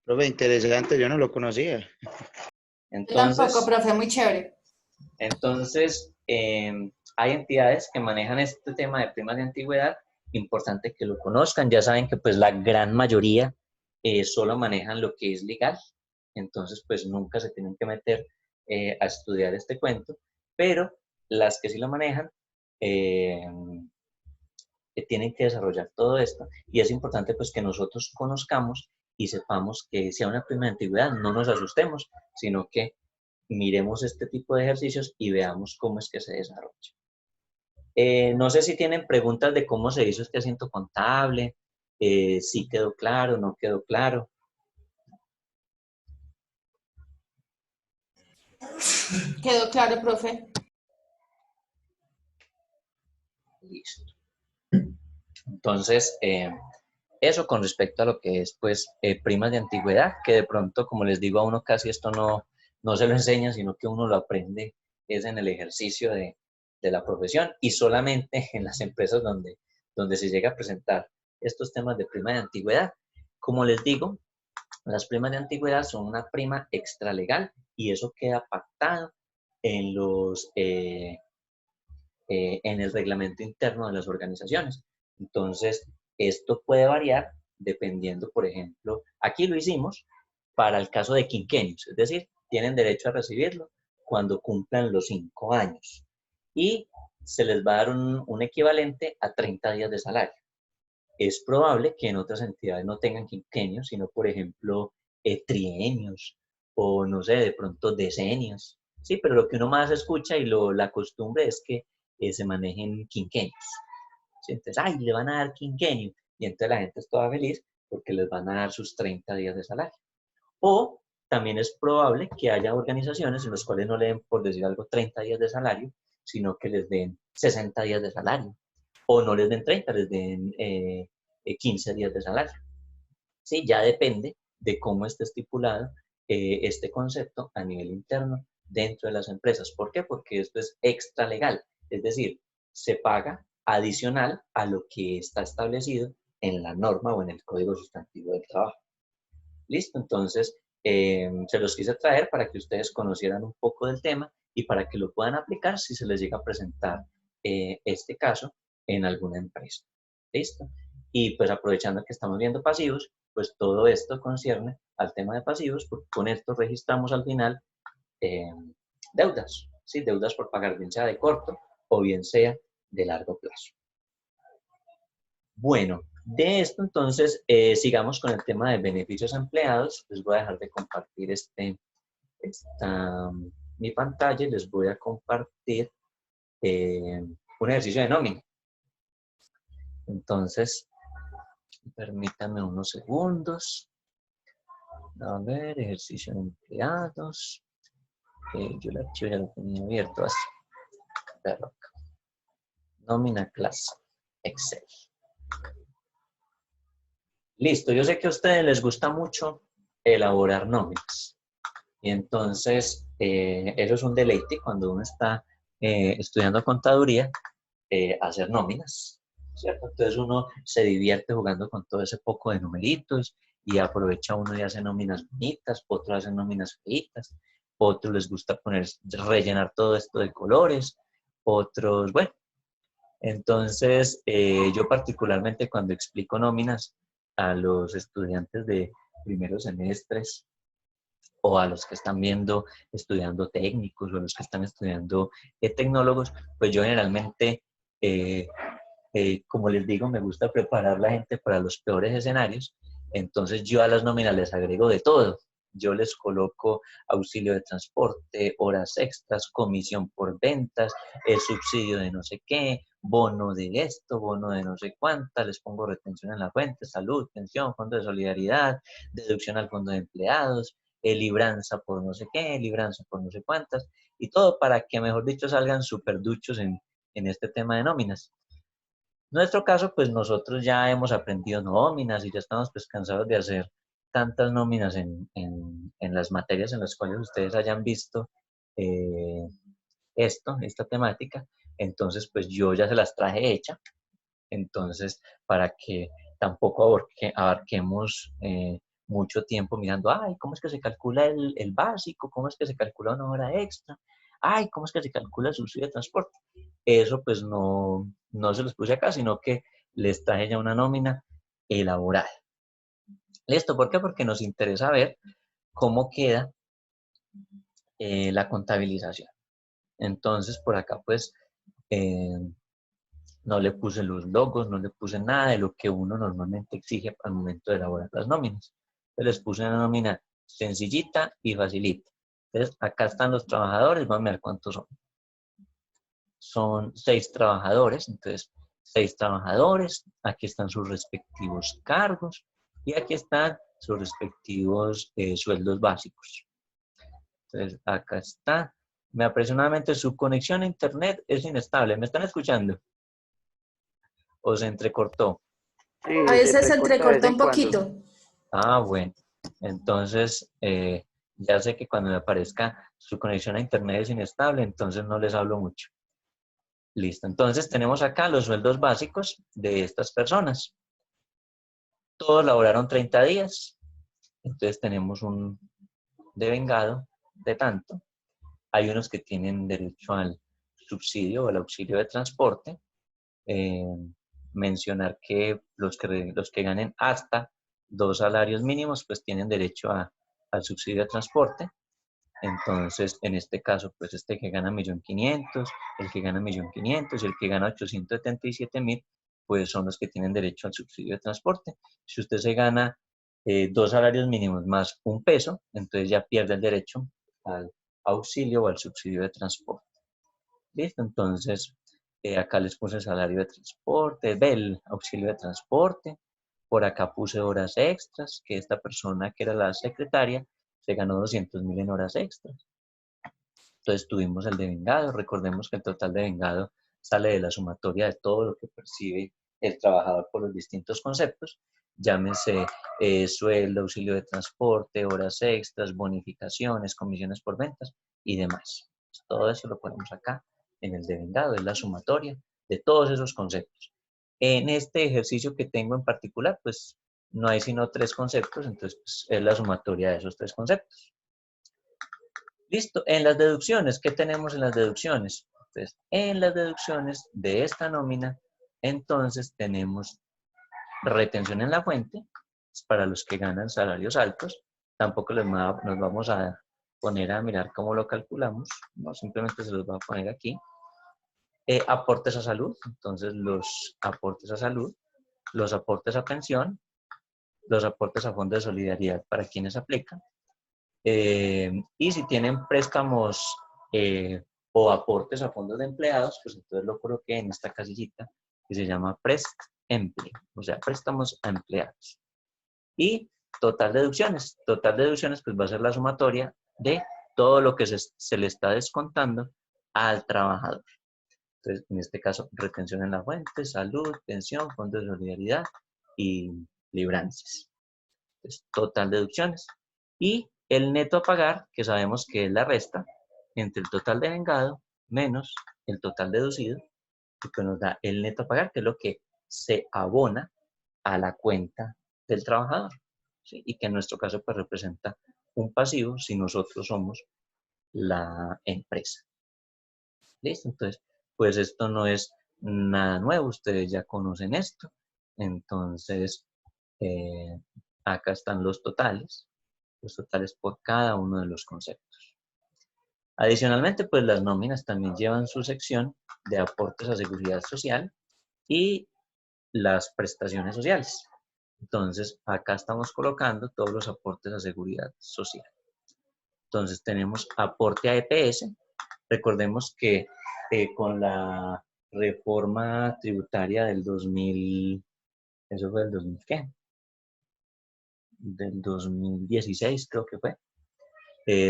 [SPEAKER 5] Profe, interesante, yo no lo conocía.
[SPEAKER 3] Yo tampoco,
[SPEAKER 1] Entonces,
[SPEAKER 3] profe, muy chévere.
[SPEAKER 1] Hay entidades que manejan este tema de primas de antigüedad. Importante que lo conozcan. Ya saben que pues la gran mayoría solo manejan lo que es legal. Entonces, pues nunca se tienen que meter a estudiar este cuento. Pero las que sí lo manejan, eh, que tienen que desarrollar todo esto. Y es importante pues que nosotros conozcamos y sepamos que sea una prima de antigüedad, no nos asustemos, sino que miremos este tipo de ejercicios y veamos cómo es que se desarrolla. No sé si tienen preguntas de cómo se hizo este asiento contable, si quedó claro, no quedó claro.
[SPEAKER 3] Quedó claro, profe.
[SPEAKER 1] Listo. Entonces, eso con respecto a lo que es, pues, primas de antigüedad, que de pronto, como les digo, a uno casi esto no se lo enseña, sino que uno lo aprende es en el ejercicio de la profesión y solamente en las empresas donde se llega a presentar estos temas de prima de antigüedad. Como les digo, las primas de antigüedad son una prima extralegal y eso queda pactado en en el reglamento interno de las organizaciones. Entonces, esto puede variar dependiendo, por ejemplo, aquí lo hicimos para el caso de quinquenios, es decir, tienen derecho a recibirlo cuando cumplan los 5 años y se les va a dar un equivalente a 30 días de salario. Es probable que en otras entidades no tengan quinquenios, sino, por ejemplo, trienios o, no sé, de pronto decenios. Sí, pero lo que uno más escucha y la costumbre es que se manejen quinquenios. ¿Sí? Entonces, ay, le van a dar quinquenio. Y entonces la gente es toda feliz porque les van a dar sus 30 días de salario. O también es probable que haya organizaciones en las cuales no le den, por decir algo, 30 días de salario, sino que les den 60 días de salario. O no les den 30, les den 15 días de salario. Sí, ya depende de cómo esté estipulado este concepto a nivel interno dentro de las empresas. ¿Por qué? Porque esto es extralegal, es decir, se paga adicional a lo que está establecido en la norma o en el Código Sustantivo del Trabajo. Listo, entonces se los quise traer para que ustedes conocieran un poco del tema y para que lo puedan aplicar si se les llega a presentar este caso en alguna empresa. ¿Listo? Y pues aprovechando que estamos viendo pasivos, pues todo esto concierne al tema de pasivos, porque con esto registramos al final deudas, ¿sí? Deudas por pagar, bien sea de corto o bien sea de largo plazo. Bueno, de esto entonces sigamos con el tema de beneficios a empleados. Les voy a dejar de compartir mi pantalla y les voy a compartir un ejercicio de nómina. Entonces, permítanme unos segundos. A ver, ejercicio de empleados. Yo el archivo ya lo tenía abierto así. Nómina clase, Excel. Listo, yo sé que a ustedes les gusta mucho elaborar nóminas. Y entonces, eso es un deleite cuando uno está estudiando contaduría, hacer nóminas, ¿cierto? Entonces uno se divierte jugando con todo ese poco de numeritos y aprovecha uno y hace nóminas bonitas, otros hacen nóminas feitas, otros les gusta rellenar todo esto de colores, otros, bueno. Entonces, yo particularmente cuando explico nóminas a los estudiantes de primeros semestres o a los que están estudiando técnicos o a los que están estudiando tecnólogos, pues yo generalmente, como les digo, me gusta preparar a la gente para los peores escenarios. Entonces yo a las nóminas les agrego de todo. Yo les coloco auxilio de transporte, horas extras, comisión por ventas, el subsidio de no sé qué, bono de esto, bono de no sé cuánta, les pongo retención en la fuente, salud, pensión, fondo de solidaridad, deducción al fondo de empleados, libranza por no sé qué, libranza por no sé cuántas, y todo para que, mejor dicho, salgan súper duchos en este tema de nóminas. Nuestro caso, pues nosotros ya hemos aprendido nóminas y ya estamos pues cansados de hacer tantas nóminas en las materias en las cuales ustedes hayan visto eh, esta temática. Entonces, pues yo ya se las traje hecha. Entonces, para que tampoco abarquemos mucho tiempo mirando, ay, ¿cómo es que se calcula el básico? ¿Cómo es que se calcula una hora extra? Ay, ¿cómo es que se calcula el subsidio de transporte? Eso pues no se los puse acá, sino que les traje ya una nómina elaborada. ¿Listo? ¿Por qué? Porque nos interesa ver cómo queda la contabilización. Entonces, por acá pues eh, no le puse los logos, no le puse nada de lo que uno normalmente exige al momento de elaborar las nóminas. Entonces les puse una nómina sencillita y facilita. Entonces, acá están los trabajadores, vamos a ver cuántos son. Son 6 trabajadores, entonces 6 trabajadores, aquí están sus respectivos cargos y aquí están sus respectivos sueldos básicos. Entonces, acá está. Me aparece nuevamente su conexión a internet es inestable. ¿Me están escuchando? ¿O se entrecortó?
[SPEAKER 4] Sí,
[SPEAKER 3] A
[SPEAKER 4] se
[SPEAKER 3] veces se
[SPEAKER 4] recorta de vez
[SPEAKER 3] entrecorta
[SPEAKER 4] en
[SPEAKER 3] un
[SPEAKER 4] cuando.
[SPEAKER 3] poquito.
[SPEAKER 1] Ah, bueno. Entonces, ya sé que cuando me aparezca su conexión a internet es inestable, entonces no les hablo mucho. Listo. Entonces, tenemos acá los sueldos básicos de estas personas. Todos laboraron 30 días. Entonces, tenemos un devengado de tanto. Hay unos que tienen derecho al subsidio o al auxilio de transporte. Eh, mencionar que los que ganen hasta 2 salarios mínimos, pues tienen derecho al subsidio de transporte. Entonces, en este caso, pues este que gana 1.500.000, el que gana 1.500.000 y el que gana 877.000, pues son los que tienen derecho al subsidio de transporte. Si usted se gana 2 salarios mínimos más un peso, entonces ya pierde el derecho al auxilio o al subsidio de transporte. ¿Listo? Entonces, acá les puse el salario de transporte, el auxilio de transporte. Por acá puse horas extras, que esta persona que era la secretaria se ganó 200.000 en horas extras. Entonces tuvimos el devengado. Recordemos que el total devengado sale de la sumatoria de todo lo que percibe el trabajador por los distintos conceptos. Llámese sueldo, auxilio de transporte, horas extras, bonificaciones, comisiones por ventas y demás. Pues todo eso lo ponemos acá en el devengado, es la sumatoria de todos esos conceptos. En este ejercicio que tengo en particular, pues no hay sino 3 conceptos, entonces pues, es la sumatoria de esos 3 conceptos. Listo. En las deducciones, ¿qué tenemos en las deducciones? Entonces, en las deducciones de esta nómina, entonces tenemos retención en la fuente, para los que ganan salarios altos. Tampoco nos vamos a poner a mirar cómo lo calculamos, no, simplemente se los voy a poner aquí. Aportes a salud, entonces los aportes a salud, los aportes a pensión, los aportes a fondo de solidaridad para quienes aplican. Y si tienen préstamos o aportes a fondos de empleados, pues entonces lo coloqué en esta casillita que se llama Prestempleo, o sea, préstamos a empleados. Y total deducciones. Total deducciones pues va a ser la sumatoria de todo lo que se le está descontando al trabajador. Entonces, en este caso, retención en la fuente, salud, pensión, fondo de solidaridad y libranzas. Entonces, total deducciones. Y el neto a pagar, que sabemos que es la resta entre el total devengado menos el total deducido, que nos da el neto a pagar, que es lo que se abona a la cuenta del trabajador, ¿sí? Y que en nuestro caso pues representa un pasivo si nosotros somos la empresa. ¿Listo? Entonces, pues esto no es nada nuevo, ustedes ya conocen esto. Entonces, eh, acá están los totales por cada uno de los conceptos. Adicionalmente, pues las nóminas también llevan su sección de aportes a seguridad social y las prestaciones sociales. Entonces, acá estamos colocando todos los aportes a seguridad social. Entonces, tenemos aporte a EPS. Recordemos que con la reforma tributaria del 2000, eso fue del 2000, ¿qué? Del 2016 creo que fue,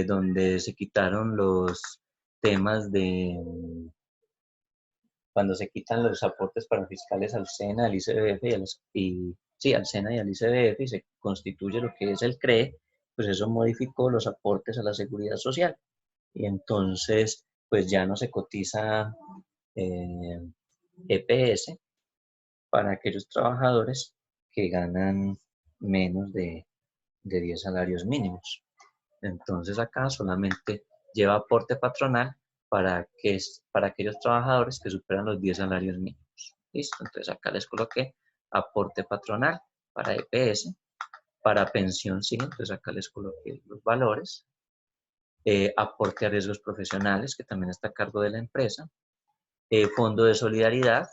[SPEAKER 1] donde se quitaron los temas cuando se quitan los aportes para fiscales al SENA, al ICBF sí, al SENA y al ICBF y se constituye lo que es el CRE, pues eso modificó los aportes a la seguridad social. Y entonces, pues ya no se cotiza EPS para aquellos trabajadores que ganan menos de 10 salarios mínimos. Entonces acá solamente lleva aporte patronal para aquellos trabajadores que superan los 10 salarios mínimos. ¿Listo? Entonces acá les coloqué aporte patronal para EPS, para pensión, sí, entonces acá les coloqué los valores. Aporte a riesgos profesionales, que también está a cargo de la empresa. Fondo de solidaridad.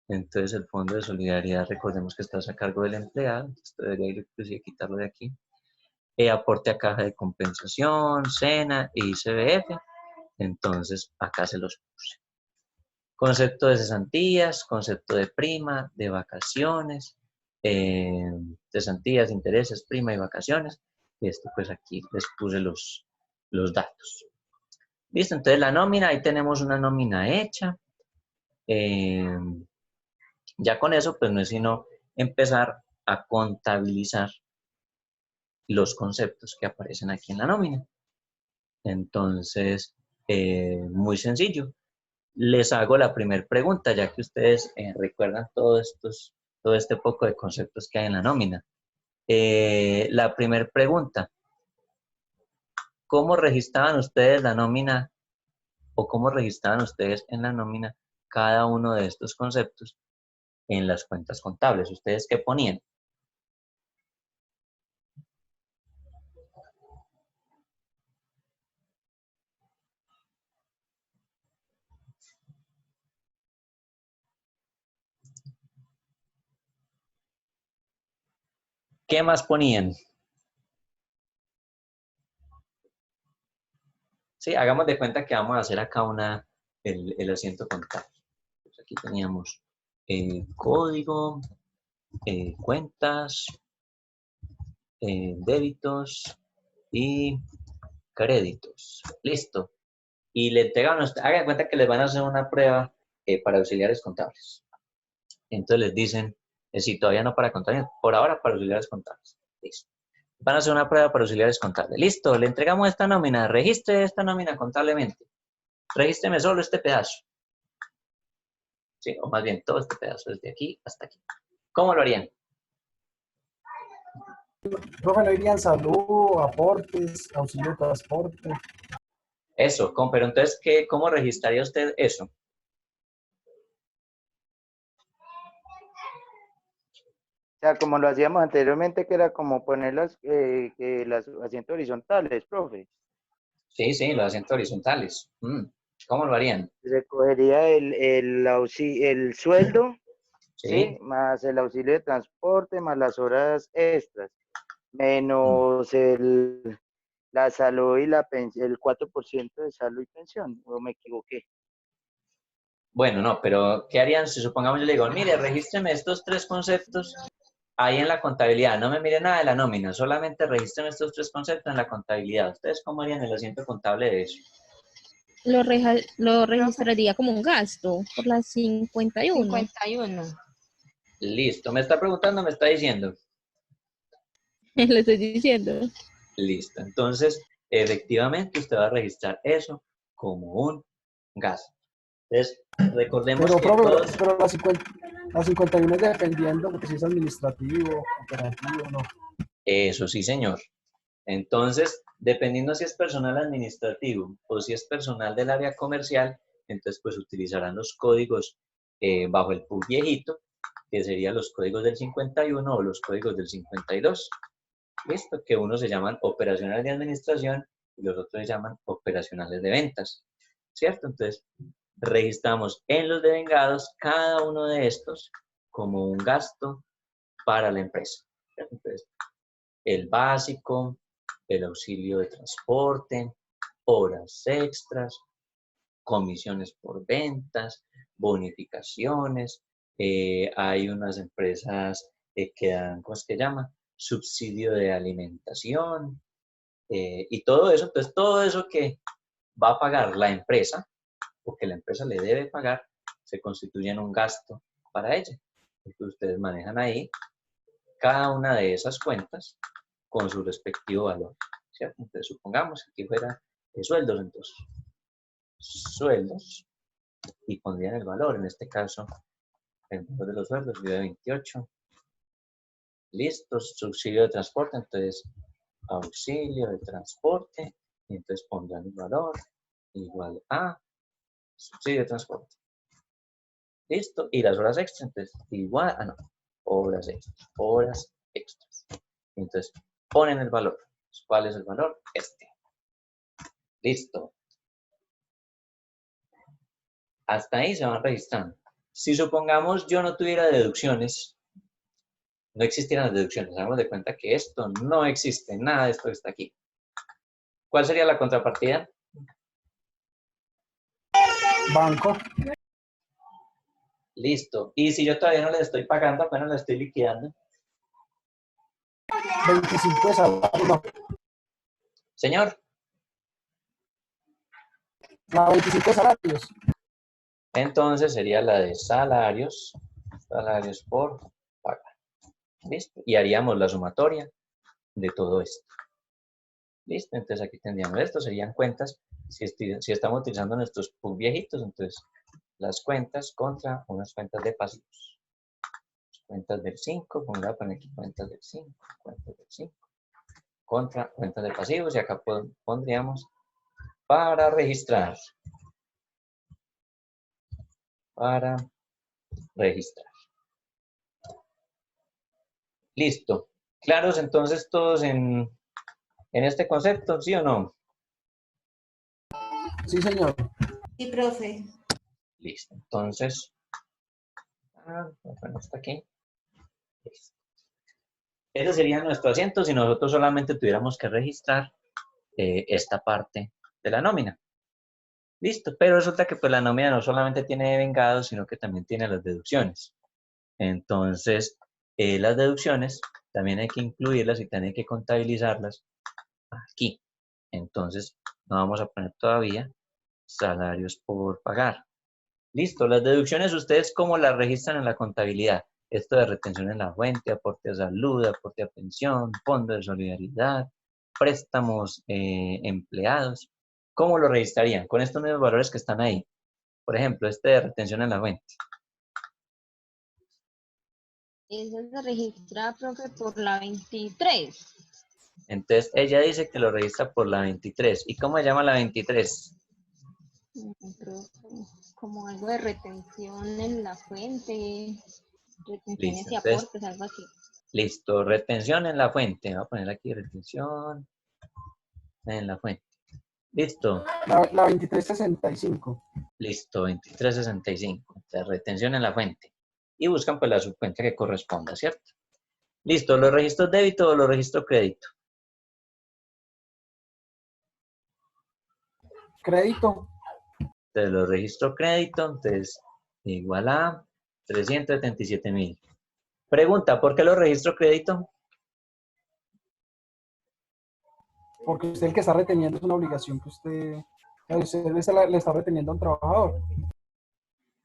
[SPEAKER 1] Entonces el fondo de solidaridad, recordemos que está a cargo del empleado, entonces debería inclusive quitarlo de aquí. Aporte a caja de compensación, SENA e ICBF, entonces acá se los puse. Concepto de cesantías, concepto de prima, de vacaciones, cesantías, intereses, prima y vacaciones. Y esto pues aquí les puse los datos. Listo, entonces la nómina, ahí tenemos una nómina hecha. Ya con eso, pues no es sino empezar a contabilizar los conceptos que aparecen aquí en la nómina. Entonces, muy sencillo. Les hago la primera pregunta, ya que ustedes recuerdan todo este poco de conceptos que hay en la nómina. La primera pregunta, ¿cómo registraban ustedes la nómina o cómo registraban ustedes en la nómina cada uno de estos conceptos en las cuentas contables? ¿Ustedes qué ponían? ¿Qué más ponían? Sí, hagamos de cuenta que vamos a hacer acá el asiento contable. Pues aquí teníamos código, cuentas, débitos y créditos. Listo. Y le entregan, hagan de cuenta que les van a hacer una prueba para auxiliares contables. Entonces les dicen, si todavía no para contables, por ahora para auxiliares contables. Listo. Van a hacer una prueba para auxiliares contables. Listo, le entregamos esta nómina, registre esta nómina contablemente. Regístreme solo este pedazo. Sí, o más bien todo este pedazo, desde aquí hasta aquí. ¿Cómo lo harían?
[SPEAKER 2] Profe, ¿no irían salud, aportes, auxilio de transporte?
[SPEAKER 1] Eso, pero entonces, ¿cómo registraría usted eso?
[SPEAKER 5] O sea, como lo hacíamos anteriormente, que era como poner las asientos horizontales, profe.
[SPEAKER 1] Sí, sí, los asientos horizontales. ¿Cómo lo harían?
[SPEAKER 5] Recogería el sueldo,
[SPEAKER 1] Sí.
[SPEAKER 5] ¿sí? Más el auxilio de transporte, más las horas extras, menos la salud y la pensión, el 4% de salud y pensión, ¿o me equivoqué?
[SPEAKER 1] Bueno, no, pero ¿qué harían si supongamos yo le digo, mire, regístreme estos 3 conceptos ahí en la contabilidad, no me mire nada de la nómina, solamente registren estos 3 conceptos en la contabilidad? ¿Ustedes cómo harían el asiento contable de eso?
[SPEAKER 6] Lo registraría como un gasto por las 51.
[SPEAKER 3] 51.
[SPEAKER 1] Listo, ¿me está preguntando o me está diciendo?
[SPEAKER 6] Le estoy diciendo.
[SPEAKER 1] Listo, entonces, efectivamente usted va a registrar eso como un gasto. Entonces, recordemos
[SPEAKER 2] Pero,
[SPEAKER 1] que
[SPEAKER 2] profe,
[SPEAKER 1] todos...
[SPEAKER 2] pero la 51 es dependiendo, porque si es administrativo, operativo, no.
[SPEAKER 1] Eso sí, señor. Entonces, dependiendo si es personal administrativo o si es personal del área comercial, entonces pues utilizarán los códigos bajo el PUC viejito, que serían los códigos del 51 o los códigos del 52. Listo, que unos se llaman operacionales de administración y los otros se llaman operacionales de ventas. ¿Cierto? Entonces, registramos en los devengados cada uno de estos como un gasto para la empresa. ¿Cierto? Entonces, el básico, el auxilio de transporte, horas extras, comisiones por ventas, bonificaciones. Hay unas empresas que dan, ¿cómo es que llama? Subsidio de alimentación y todo eso. Entonces, todo eso que va a pagar la empresa, porque la empresa le debe pagar, se constituyen un gasto para ella. Entonces ustedes manejan ahí cada una de esas cuentas con su respectivo valor, ¿cierto? Entonces supongamos que aquí fuera de sueldos, entonces sueldos, y pondrían el valor, en este caso el valor de los sueldos, de 28, listo, subsidio de transporte, entonces auxilio de transporte, y entonces pondrán el valor igual a subsidio de transporte. Listo, y las horas extras, entonces igual a, no, horas extras. Entonces ponen el valor. ¿Cuál es el valor? Este. Listo. Hasta ahí se van registrando. Si supongamos yo no tuviera deducciones, no existieran las deducciones, hagamos de cuenta que esto no existe, nada de esto está aquí. ¿Cuál sería la contrapartida?
[SPEAKER 2] Banco.
[SPEAKER 1] Listo. Y si yo todavía no le estoy pagando, apenas le estoy liquidando.
[SPEAKER 2] 25 de salario. No,
[SPEAKER 1] Señor,
[SPEAKER 2] la 25 de salarios.
[SPEAKER 1] entonces sería la de salarios por pagar. ¿Listo? Y haríamos la sumatoria de todo esto. ¿Listo? Entonces aquí tendríamos esto, serían cuentas, si estamos utilizando nuestros PUC viejitos, entonces las cuentas contra unas cuentas de pasivos. Cuentas del 5, como voy a poner aquí cuentas del 5, contra cuentas de pasivos, y acá pondríamos para registrar. Para registrar. Listo. ¿Claros entonces todos en este concepto, sí o no?
[SPEAKER 2] Sí, señor.
[SPEAKER 3] Sí, profe.
[SPEAKER 1] Listo. Entonces, bueno, hasta aquí. Listo. Ese sería nuestro asiento si nosotros solamente tuviéramos que registrar esta parte de la nómina. Listo. Pero resulta que pues la nómina no solamente tiene vengados, sino que también tiene las deducciones. Entonces, las deducciones también hay que incluirlas y también hay que contabilizarlas aquí. Entonces, no vamos a poner todavía salarios por pagar. Listo, las deducciones, ¿ustedes cómo las registran en la contabilidad? Esto de retención en la fuente, aporte a salud, aporte a pensión, fondo de solidaridad, préstamos empleados. ¿Cómo lo registrarían? Con estos mismos valores que están ahí. Por ejemplo, este de retención en la fuente.
[SPEAKER 6] Eso se registra, profe, por la 23.
[SPEAKER 1] Entonces, ella dice que lo registra por la 23. ¿Y cómo se llama la 23?
[SPEAKER 6] Profe, como algo de retención en la fuente, retenciones
[SPEAKER 1] Listo,
[SPEAKER 6] y
[SPEAKER 1] entonces,
[SPEAKER 6] aportes, algo así.
[SPEAKER 1] listo, retención en la fuente. Voy a poner aquí retención en la fuente. Listo,
[SPEAKER 2] La 2365.
[SPEAKER 1] listo, 2365. Entonces, retención en la fuente. Y buscan pues la subcuenta que corresponda, ¿cierto? Listo, ¿los registros débito o los registros crédito?
[SPEAKER 2] Crédito.
[SPEAKER 1] Entonces, los registros crédito, entonces, igual a 377,000. Pregunta, ¿por qué los registros crédito?
[SPEAKER 2] Porque usted el que está reteniendo es una obligación que usted le está reteniendo a un trabajador.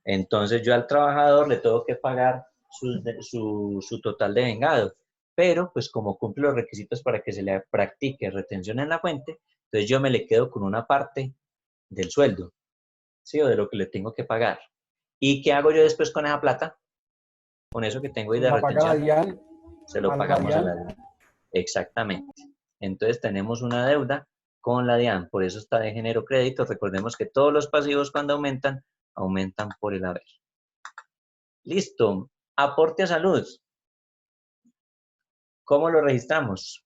[SPEAKER 1] Entonces yo al trabajador le tengo que pagar su total de vengado, pero pues como cumple los requisitos para que se le practique retención en la fuente, entonces yo me le quedo con una parte del sueldo, ¿sí? O de lo que le tengo que pagar. ¿Y qué hago yo después con esa plata? Con eso que tengo ahí de
[SPEAKER 2] La paga la
[SPEAKER 1] retención,
[SPEAKER 2] DIAN,
[SPEAKER 1] se lo
[SPEAKER 2] al
[SPEAKER 1] pagamos a la
[SPEAKER 2] DIAN.
[SPEAKER 1] DIAN. Exactamente. Entonces tenemos una deuda con la DIAN, por eso está de género crédito. Recordemos que todos los pasivos cuando aumentan por el haber. Listo. Aporte a salud. ¿Cómo lo registramos?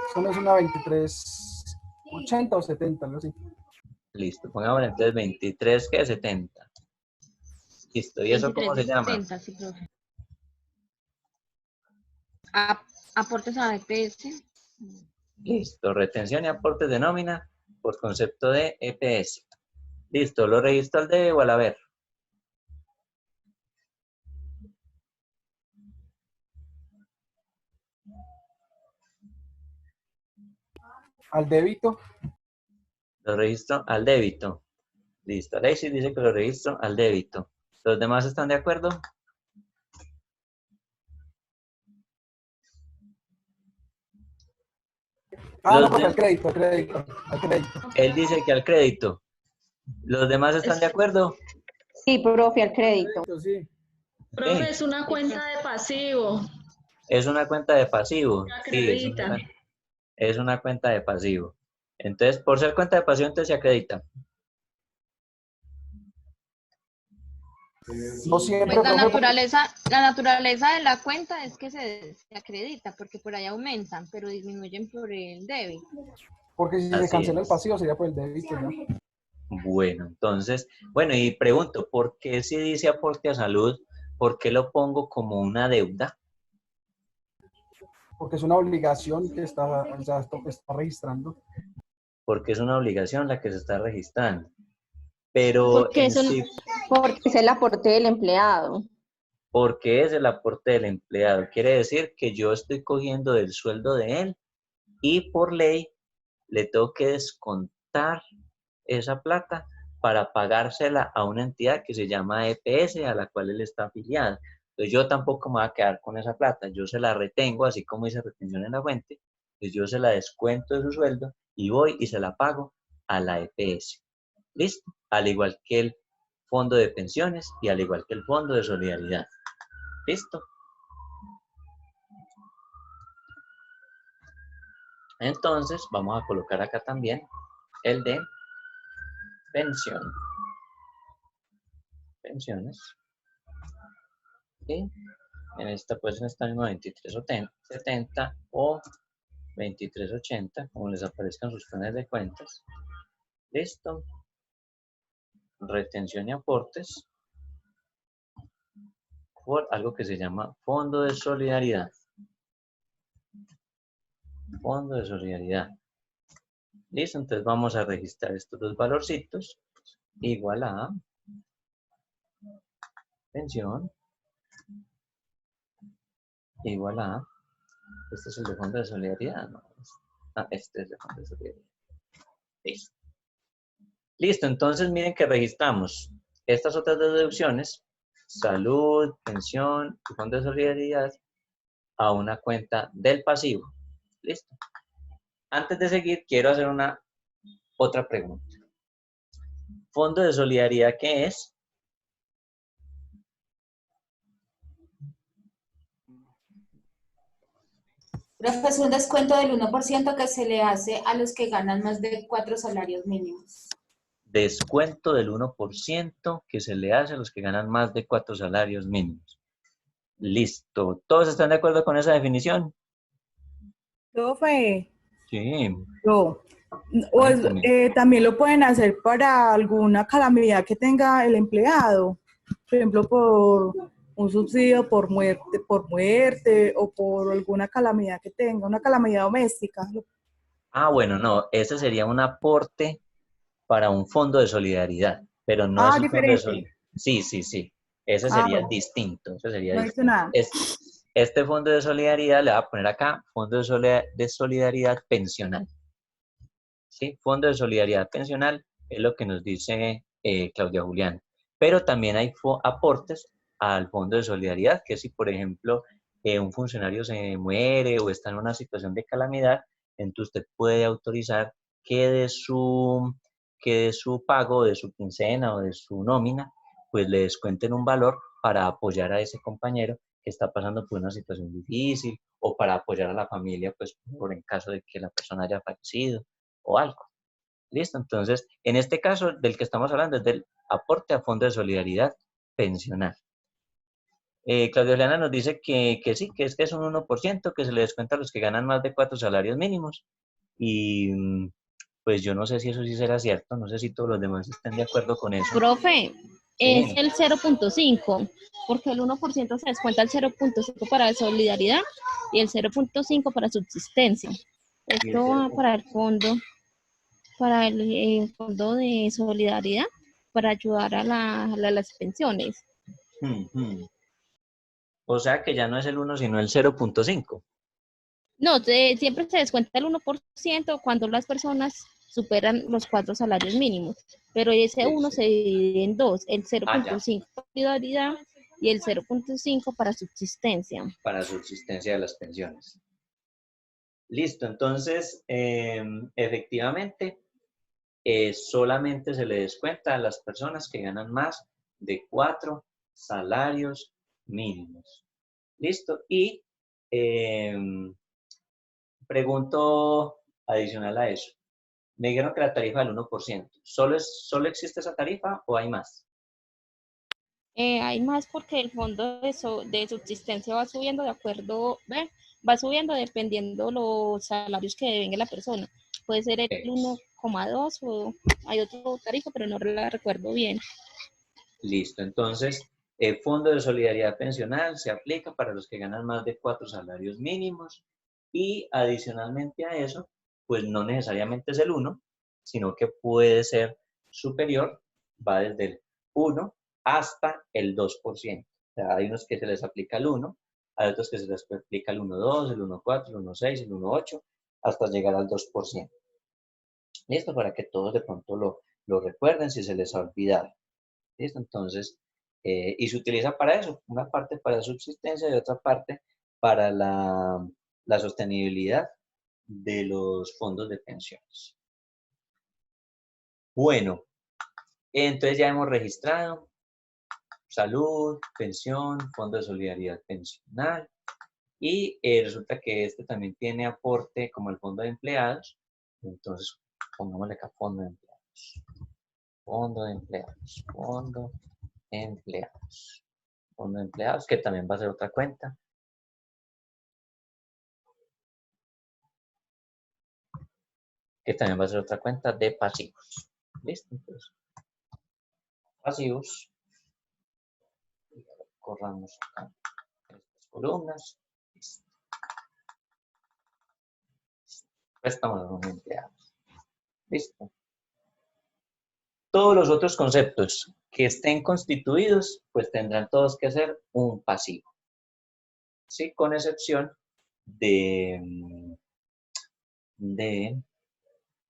[SPEAKER 2] Eso no es una 2380 o 70, algo así.
[SPEAKER 1] Listo. Pongámosle entonces 23, ¿qué? 70. Listo. ¿Y eso cómo se llama?
[SPEAKER 6] 23,70, sí, profe. Aportes a EPS.
[SPEAKER 1] Listo. Retención y aportes de nómina por concepto de EPS. Listo. ¿Lo registro al debe o al haber?
[SPEAKER 2] Al débito.
[SPEAKER 1] Lo registro al débito. Listo. Alexis dice que lo registro al débito. ¿Los demás están de acuerdo?
[SPEAKER 2] Ah,
[SPEAKER 1] Los
[SPEAKER 2] no, profe,
[SPEAKER 1] de-
[SPEAKER 2] al crédito, al crédito, al crédito.
[SPEAKER 1] Él dice que al crédito. ¿Los demás están de acuerdo?
[SPEAKER 7] Sí, profe, al crédito.
[SPEAKER 2] Sí.
[SPEAKER 8] Profe,
[SPEAKER 1] Sí.
[SPEAKER 8] es una cuenta de pasivo.
[SPEAKER 1] Es una cuenta de pasivo. Sí,
[SPEAKER 8] Acredita.
[SPEAKER 1] es una cuenta de pasivo. Entonces, por ser cuenta de pasivo, entonces se acredita.
[SPEAKER 2] No siempre,
[SPEAKER 6] Pues
[SPEAKER 2] profe, porque-
[SPEAKER 6] la naturaleza de la cuenta es que se acredita, porque por ahí aumentan, pero disminuyen por el débito.
[SPEAKER 2] porque si se
[SPEAKER 1] Así
[SPEAKER 2] cancela el
[SPEAKER 1] es.
[SPEAKER 2] pasivo sería por el débito ya.
[SPEAKER 1] Bueno, entonces, bueno, y pregunto, ¿por qué si dice aporte a salud, por qué lo pongo como una deuda?
[SPEAKER 2] Porque es una obligación que está, ya está registrando.
[SPEAKER 1] Porque es una obligación la que se está registrando. Pero
[SPEAKER 6] Porque
[SPEAKER 1] en
[SPEAKER 6] eso,
[SPEAKER 1] sí,
[SPEAKER 7] Porque es el aporte del empleado.
[SPEAKER 1] porque es el aporte del empleado. Quiere decir que yo estoy cogiendo del sueldo de él y por ley le tengo que descontar esa plata para pagársela a una entidad que se llama EPS, a la cual él está afiliado. Entonces yo tampoco me voy a quedar con esa plata, yo se la retengo, así como dice retención en la fuente, pues yo se la descuento de su sueldo y voy y se la pago a la EPS. ¿Listo? Al igual que el fondo de pensiones y al igual que el fondo de solidaridad. ¿Listo? Entonces vamos a colocar acá también el de pensión. Pensiones. Y en esta pues está en 2370 o 2380, como les aparezcan sus planes de cuentas. Listo. Retención y aportes por algo que se llama Fondo de Solidaridad. Fondo de Solidaridad. Listo, entonces vamos a registrar estos dos valorcitos. Igual a pensión. Igual a, este es el de Fondo de Solidaridad, ¿no? Este es el de Fondo de Solidaridad. Listo. Listo, entonces miren que registramos estas otras dos deducciones, salud, pensión y fondo de solidaridad, a una cuenta del pasivo. Listo. Antes de seguir, quiero hacer otra pregunta. ¿Fondo de solidaridad qué es?
[SPEAKER 3] Profe, es un descuento del 1% que se le hace a los que ganan más de 4 salarios mínimos.
[SPEAKER 1] Descuento del 1% que se le hace a los que ganan más de 4 salarios mínimos. Listo. ¿Todos están de acuerdo con esa definición?
[SPEAKER 9] Profe,
[SPEAKER 1] Sí.
[SPEAKER 9] no.
[SPEAKER 1] Cuénteme.
[SPEAKER 9] También lo pueden hacer para alguna calamidad que tenga el empleado, por ejemplo, por un subsidio por muerte o por alguna calamidad que tenga, una calamidad doméstica.
[SPEAKER 1] Ah, bueno, no. Ese sería un aporte para un fondo de solidaridad, pero no es un fondo de solidaridad.
[SPEAKER 9] Diferente.
[SPEAKER 1] Sí, sí, sí. Ese
[SPEAKER 9] Ah,
[SPEAKER 1] sería
[SPEAKER 9] bueno,
[SPEAKER 1] distinto. Ese sería
[SPEAKER 9] no he dicho
[SPEAKER 1] distinto.
[SPEAKER 9] nada.
[SPEAKER 1] Este fondo de solidaridad le voy a poner acá, fondo de solidaridad pensional. ¿Sí? Fondo de solidaridad pensional es lo que nos dice Claudia Juliana. Pero también hay aportes al fondo de solidaridad, que si, por ejemplo, un funcionario se muere o está en una situación de calamidad, entonces usted puede autorizar que de su pago, de su quincena o de su nómina, pues le descuenten un valor para apoyar a ese compañero que está pasando por una situación difícil o para apoyar a la familia, pues por en caso de que la persona haya fallecido o algo. ¿Listo? Entonces, en este caso del que estamos hablando es del aporte a fondo de solidaridad pensional. Claudia Juliana nos dice que sí, que es un 1% que se le descuenta a los que ganan más de 4 salarios mínimos. Y pues yo no sé si eso sí será cierto, no sé si todos los demás estén de acuerdo con eso.
[SPEAKER 6] Profe, es
[SPEAKER 1] Sí.
[SPEAKER 6] el 0.5, porque el 1% se descuenta el 0.5 para solidaridad y el 0.5 para subsistencia. Esto va para el fondo de solidaridad para ayudar a las pensiones.
[SPEAKER 1] O sea que ya no es el 1, sino el 0.5.
[SPEAKER 6] No, siempre se descuenta el 1% cuando las personas superan los 4 salarios mínimos. Pero ese 1 se divide en dos, el 0.5 para solidaridad y el 0.5 para subsistencia.
[SPEAKER 1] Para subsistencia de las pensiones. Listo, entonces, efectivamente, solamente se le descuenta a las personas que ganan más de 4 salarios mínimos. Listo, y pregunto adicional a eso. Me dijeron que la tarifa del 1%. ¿Solo existe esa tarifa o hay más?
[SPEAKER 6] Hay más porque el fondo de subsistencia va subiendo de acuerdo, va subiendo dependiendo los salarios que devenga la persona. Puede ser el 1,2 o hay otro tarifa, pero no la recuerdo bien.
[SPEAKER 1] Listo, entonces el Fondo de Solidaridad Pensional se aplica para los que ganan más de 4 salarios mínimos y adicionalmente a eso, pues no necesariamente es el 1, sino que puede ser superior, va desde el 1 hasta el 2%. O sea, hay unos que se les aplica el 1, hay otros que se les aplica el 1,2, el 1,4, el 1,6, el 1,8, hasta llegar al 2%. Listo, para que todos de pronto lo recuerden si se les ha olvidado. ¿Listo? Entonces, y se utiliza para eso, una parte para subsistencia y otra parte para la sostenibilidad de los fondos de pensiones. Bueno, entonces ya hemos registrado salud, pensión, fondo de solidaridad pensional y resulta que este también tiene aporte como el fondo de empleados. Entonces, pongámosle acá fondo de empleados. Fondo de empleados, fondo de empleados. Fondo de empleados, que también va a ser otra cuenta. Que también va a ser otra cuenta de pasivos. ¿Listo? Entonces, pasivos. Corramos acá estas columnas. Listo. Préstamos de empleados. Listo. Todos los otros conceptos que estén constituidos, pues tendrán todos que ser un pasivo. Sí, con excepción de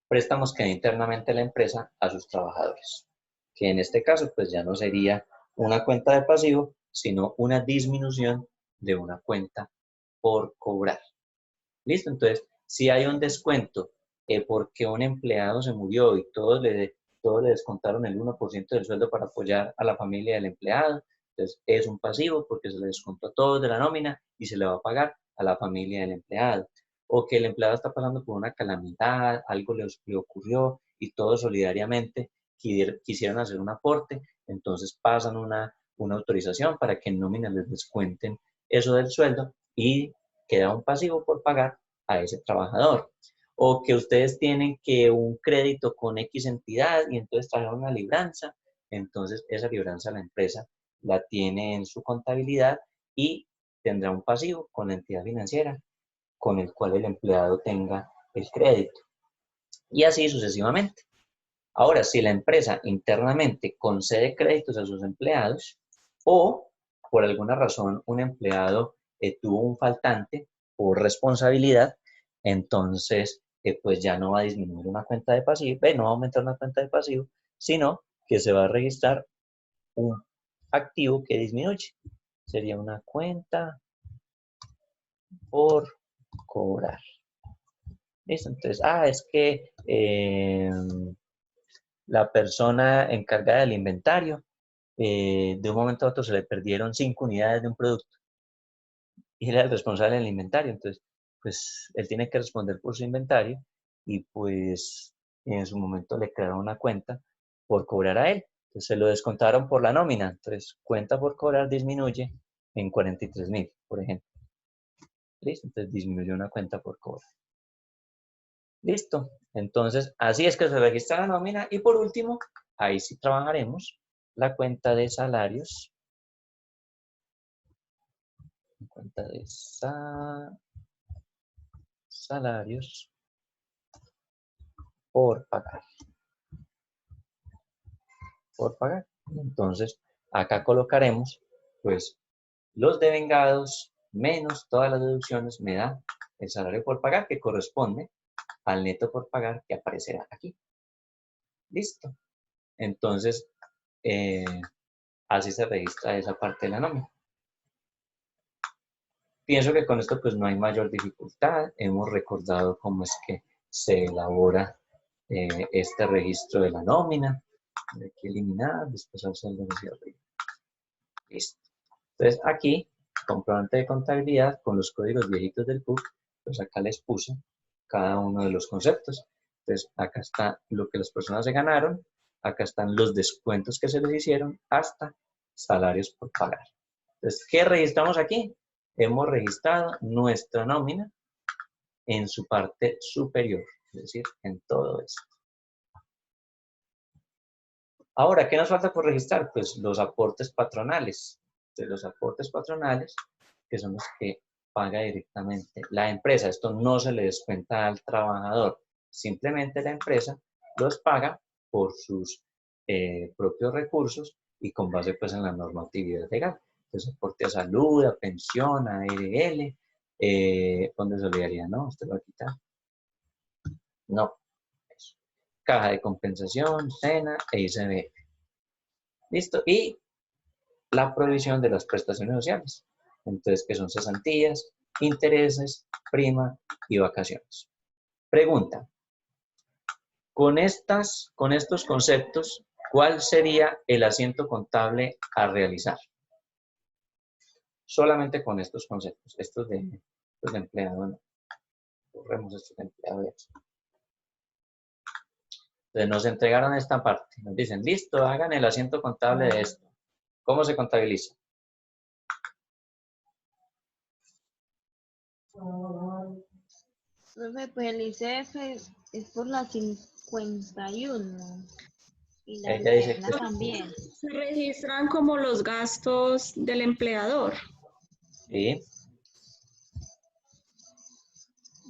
[SPEAKER 1] préstamos que dé internamente la empresa a sus trabajadores. Que en este caso, pues ya no sería una cuenta de pasivo, sino una disminución de una cuenta por cobrar. ¿Listo? Entonces, si hay un descuento porque un empleado se murió y todos le descontaron el 1% del sueldo para apoyar a la familia del empleado, entonces es un pasivo porque se le descontó a todos de la nómina y se le va a pagar a la familia del empleado. O que el empleado está pasando por una calamidad, algo le ocurrió y todos solidariamente quisieran hacer un aporte, entonces pasan una autorización para que en nómina les descuenten eso del sueldo y queda un pasivo por pagar a ese trabajador. O que ustedes tienen que un crédito con X entidad y entonces trajeron una libranza, entonces esa libranza la empresa la tiene en su contabilidad y tendrá un pasivo con la entidad financiera con el cual el empleado tenga el crédito. Y así sucesivamente. Ahora, si la empresa internamente concede créditos a sus empleados o por alguna razón un empleado tuvo un faltante por responsabilidad, entonces pues ya no va a disminuir una cuenta de pasivo, no va a aumentar una cuenta de pasivo, sino que se va a registrar un activo que disminuye. Sería una cuenta por cobrar. ¿Listo? Entonces, es que la persona encargada del inventario, de un momento a otro se le perdieron 5 unidades de un producto y él era el responsable del inventario, entonces, pues él tiene que responder por su inventario y pues en su momento le crearon una cuenta por cobrar a él. Entonces se lo descontaron por la nómina, entonces cuenta por cobrar disminuye en 43.000, por ejemplo. ¿Listo? Entonces disminuyó una cuenta por cobrar. Listo. Entonces, así es que se registra la nómina. Y por último, ahí sí trabajaremos la cuenta de salarios. Cuenta de salarios por pagar. Por pagar. Entonces, acá colocaremos, pues, los devengados menos todas las deducciones me da el salario por pagar que corresponde al neto por pagar que aparecerá aquí. Listo. Entonces, así se registra esa parte de la nómina. Pienso que con esto pues no hay mayor dificultad. Hemos recordado cómo es que se elabora este registro de la nómina. Hay que eliminar, después hacer el domicilio arriba. Listo. Entonces aquí, comprobante de contabilidad con los códigos viejitos del PUC, pues acá les puse cada uno de los conceptos. Entonces acá está lo que las personas se ganaron, acá están los descuentos que se les hicieron hasta salarios por pagar. Entonces, ¿qué registramos aquí? Hemos registrado nuestra nómina en su parte superior, es decir, en todo esto. Ahora, ¿qué nos falta por registrar? Pues los aportes patronales. Entonces, los aportes patronales, que son los que paga directamente la empresa. Esto no se le descuenta al trabajador. Simplemente la empresa los paga por sus propios recursos y con base pues en la normatividad legal. Entonces, aporte a salud, a pensión, a ARL, fondo de solidaridad, no, usted lo va a quitar. No. Eso. Caja de compensación, SENA e ICBF. Listo. Y la provisión de las prestaciones sociales. Entonces, que son cesantías, intereses, prima y vacaciones. Pregunta. Con estos conceptos, ¿cuál sería el asiento contable a realizar? Solamente con estos conceptos. Estos de empleado, no. Borremos estos de empleado. Entonces nos entregaron esta parte. Nos dicen, listo, hagan el asiento contable de esto. ¿Cómo se contabiliza?
[SPEAKER 6] Profe, pues el ICF es por la 51 y la
[SPEAKER 1] Ella dice
[SPEAKER 6] SENA
[SPEAKER 1] que
[SPEAKER 6] también.
[SPEAKER 8] Se registran como los gastos del empleador.
[SPEAKER 1] sí.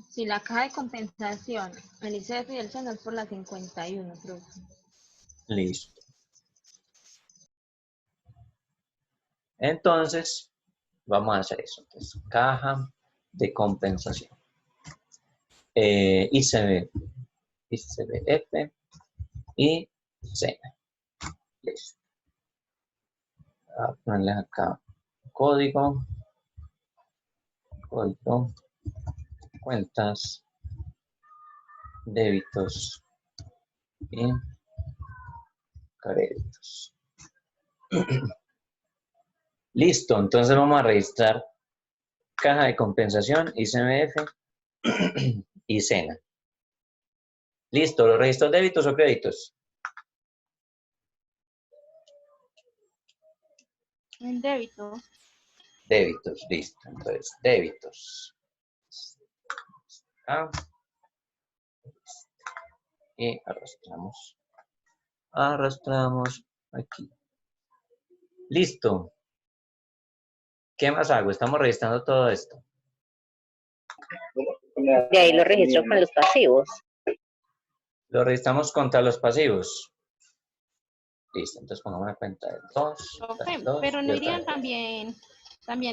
[SPEAKER 6] Si la caja de compensación, el ICF y el SENA es por la 51, profe.
[SPEAKER 1] Listo. Entonces, vamos a hacer eso. Entonces, caja de compensación. ICBF y SENA. Listo. Voy a ponerles acá código, cuentas, débitos y créditos. Listo, entonces vamos a registrar caja de compensación, ICBF y SENA. Listo, ¿los registros débitos o créditos?
[SPEAKER 6] En débito.
[SPEAKER 1] Débitos, listo. Entonces, débitos. Y arrastramos. Arrastramos aquí. Listo. ¿Qué más hago? Estamos registrando todo esto.
[SPEAKER 10] De ahí lo registro con los pasivos.
[SPEAKER 1] Lo registramos contra los pasivos. Listo, entonces pongamos una cuenta de 2.
[SPEAKER 6] Profe, pero no irían también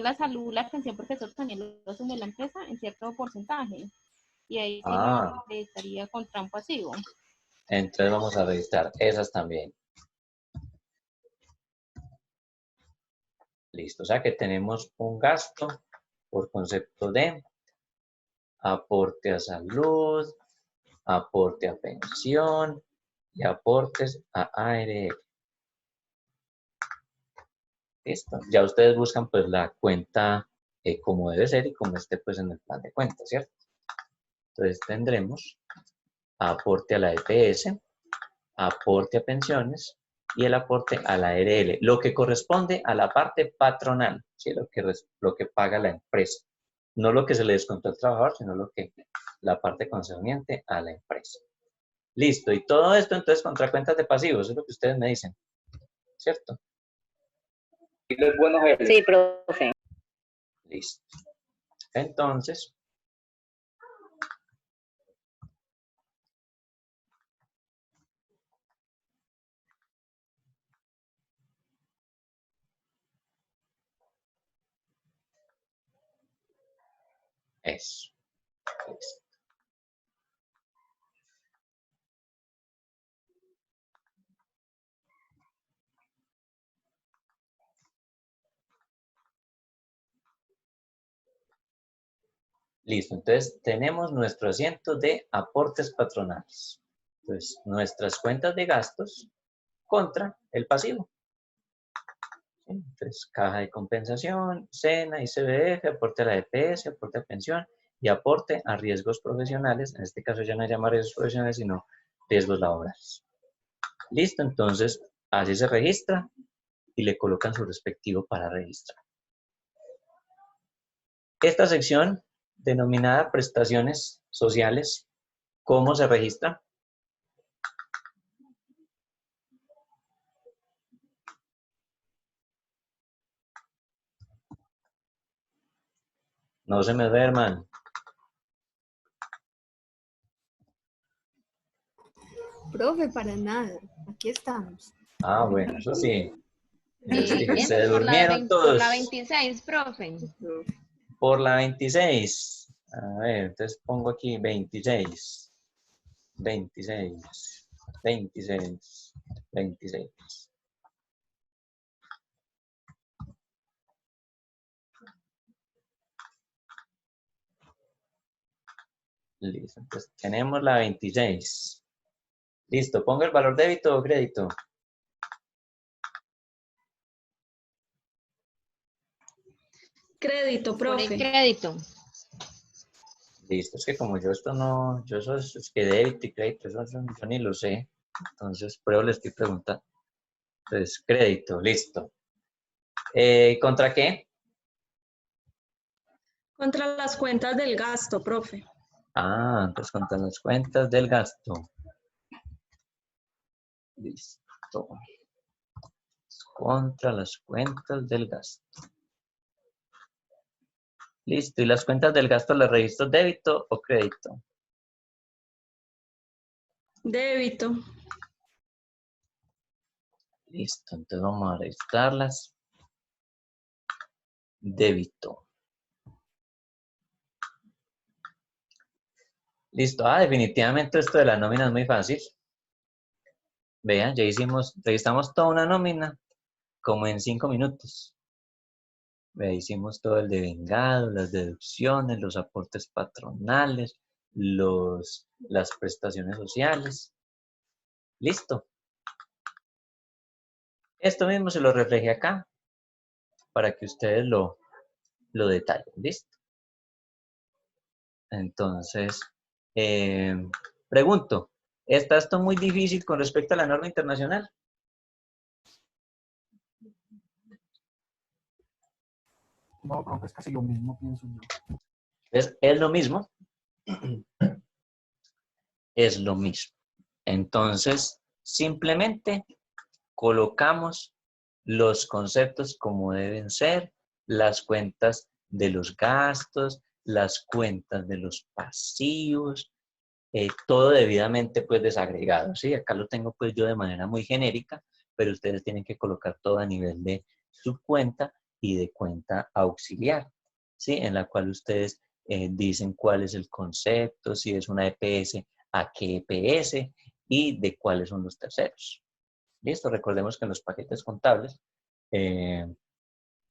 [SPEAKER 6] la salud, la pensión, porque eso también lo asume la empresa en cierto porcentaje. Y ahí sí lo registraría contra un pasivo.
[SPEAKER 1] Entonces vamos a registrar esas también. Listo, o sea que tenemos un gasto por concepto de aporte a salud, aporte a pensión y aportes a ARL. Listo, ya ustedes buscan pues la cuenta como debe ser y como esté pues en el plan de cuentas, ¿cierto? Entonces tendremos aporte a la EPS, aporte a pensiones y el aporte a la ARL, lo que corresponde a la parte patronal, ¿sí? Lo que paga la empresa. No lo que se le descontó al trabajador, sino la parte concerniente a la empresa. Listo, y todo esto entonces contra cuentas de pasivos, es lo que ustedes me dicen, ¿cierto?
[SPEAKER 10] Sí, profe.
[SPEAKER 1] Listo. Entonces, eso. Listo. Listo, entonces tenemos nuestro asiento de aportes patronales. Entonces, nuestras cuentas de gastos contra el pasivo. ¿Sí? Entonces, caja de compensación, SENA, ICBF, aporte a la EPS, aporte a pensión y aporte a riesgos profesionales. En este caso ya no se llama riesgos profesionales, sino riesgos laborales. Listo, entonces así se registra y le colocan su respectivo para registrar. Esta sección, denominada prestaciones sociales, ¿cómo se registra? No se me ve, hermano.
[SPEAKER 11] Profe, para nada. Aquí estamos.
[SPEAKER 1] Ah, bueno, eso sí. Sí, se
[SPEAKER 6] Entonces,
[SPEAKER 1] durmieron
[SPEAKER 6] por
[SPEAKER 1] todos.
[SPEAKER 6] la 26, profe.
[SPEAKER 1] Por la 26. A ver, entonces pongo aquí 26. 26. 26. 26. Listo, entonces tenemos la 26. Listo, pongo el valor débito o crédito.
[SPEAKER 8] Crédito,
[SPEAKER 6] Por el
[SPEAKER 8] profe.
[SPEAKER 6] crédito.
[SPEAKER 1] Listo, es que como yo esto no, yo eso es que débito y crédito, eso yo ni lo sé. Entonces, pero le estoy preguntando. Entonces, crédito, listo. ¿Contra qué?
[SPEAKER 8] Contra las cuentas del gasto, profe.
[SPEAKER 1] Ah, entonces contra las cuentas del gasto. Listo. Contra las cuentas del gasto. Listo, ¿y las cuentas del gasto las registro débito o crédito?
[SPEAKER 8] Débito.
[SPEAKER 1] Listo, entonces vamos a registrarlas. Débito. Listo, definitivamente esto de la nómina es muy fácil. Vean, ya registramos toda una nómina como en 5 minutos. Vean, hicimos todo el devengado, las deducciones, los aportes patronales, las prestaciones sociales. Listo. Esto mismo se lo refleje acá para que ustedes lo detallen. ¿Listo? Entonces, pregunto, ¿está esto muy difícil con respecto a la norma internacional?
[SPEAKER 2] No, profe, es casi lo mismo, pienso yo.
[SPEAKER 1] Es lo mismo. Es lo mismo. Entonces, simplemente colocamos los conceptos como deben ser, las cuentas de los gastos, las cuentas de los pasivos, todo debidamente pues desagregado, ¿sí? Acá lo tengo pues yo de manera muy genérica, pero ustedes tienen que colocar todo a nivel de subcuenta y de cuenta auxiliar, ¿sí? En la cual ustedes dicen cuál es el concepto, si es una EPS, a qué EPS y de cuáles son los terceros. ¿Listo? Recordemos que en los paquetes contables, que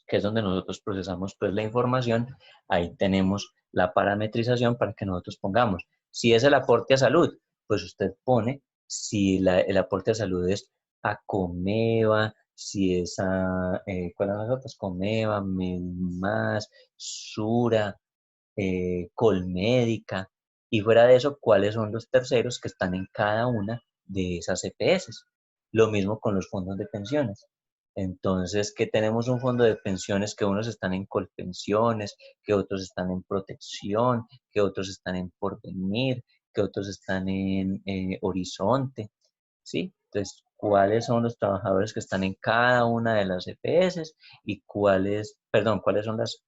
[SPEAKER 1] es donde nosotros procesamos pues la información, ahí tenemos la parametrización para que nosotros pongamos. Si es el aporte a salud, pues usted pone si el aporte a salud es a Comeva, si es a, ¿cuáles son las otras? Comeva, Medmas, Sura, Colmédica, y fuera de eso, cuáles son los terceros que están en cada una de esas EPS. Lo mismo con los fondos de pensiones. Entonces, que tenemos un fondo de pensiones que unos están en Colpensiones, que otros están en Protección, que otros están en Porvenir, que otros están en Horizonte, ¿sí? Entonces, ¿cuáles son los trabajadores que están en cada una de las EPS y cuáles son los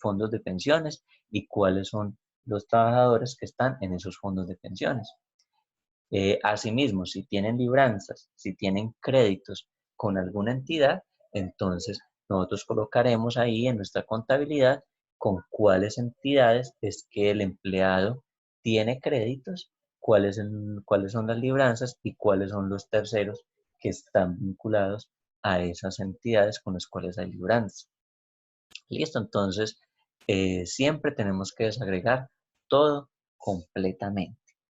[SPEAKER 1] fondos de pensiones y cuáles son los trabajadores que están en esos fondos de pensiones? Asimismo, si tienen libranzas, si tienen créditos con alguna entidad, entonces nosotros colocaremos ahí en nuestra contabilidad con cuáles entidades es que el empleado tiene créditos, cuáles son las libranzas y cuáles son los terceros que están vinculados a esas entidades con las cuales hay libranzas. Listo, entonces siempre tenemos que desagregar todo completamente.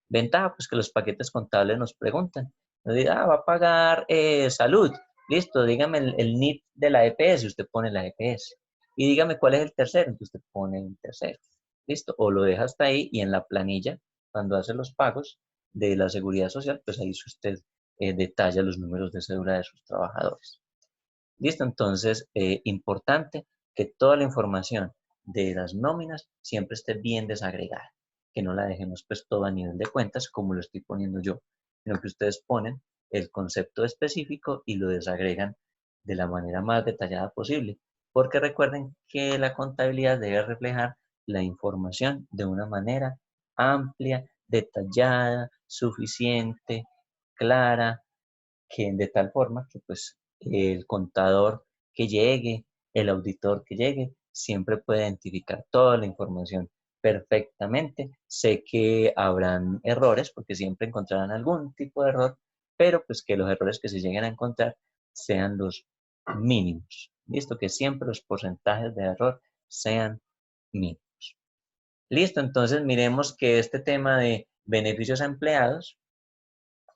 [SPEAKER 1] Ventaja, pues que los paquetes contables nos preguntan. Nos dicen, va a pagar salud. Listo, dígame el NIP de la EPS, usted pone la EPS. Y dígame cuál es el tercero, entonces usted pone el tercero. Listo, o lo deja hasta ahí y en la planilla, cuando hace los pagos de la seguridad social, pues ahí usted detalla los números de cédula de sus trabajadores. Listo, entonces, importante que toda la información de las nóminas siempre esté bien desagregada, que no la dejemos pues todo a nivel de cuentas como lo estoy poniendo yo, sino que ustedes ponen el concepto específico y lo desagregan de la manera más detallada posible, porque recuerden que la contabilidad debe reflejar la información de una manera amplia, detallada, suficiente, clara, que de tal forma que pues el contador que llegue, el auditor que llegue, siempre puede identificar toda la información perfectamente. Sé que habrán errores, porque siempre encontrarán algún tipo de error, pero pues que los errores que se lleguen a encontrar sean los mínimos. Listo, que siempre los porcentajes de error sean mínimos. Listo, entonces miremos que este tema de beneficios a empleados,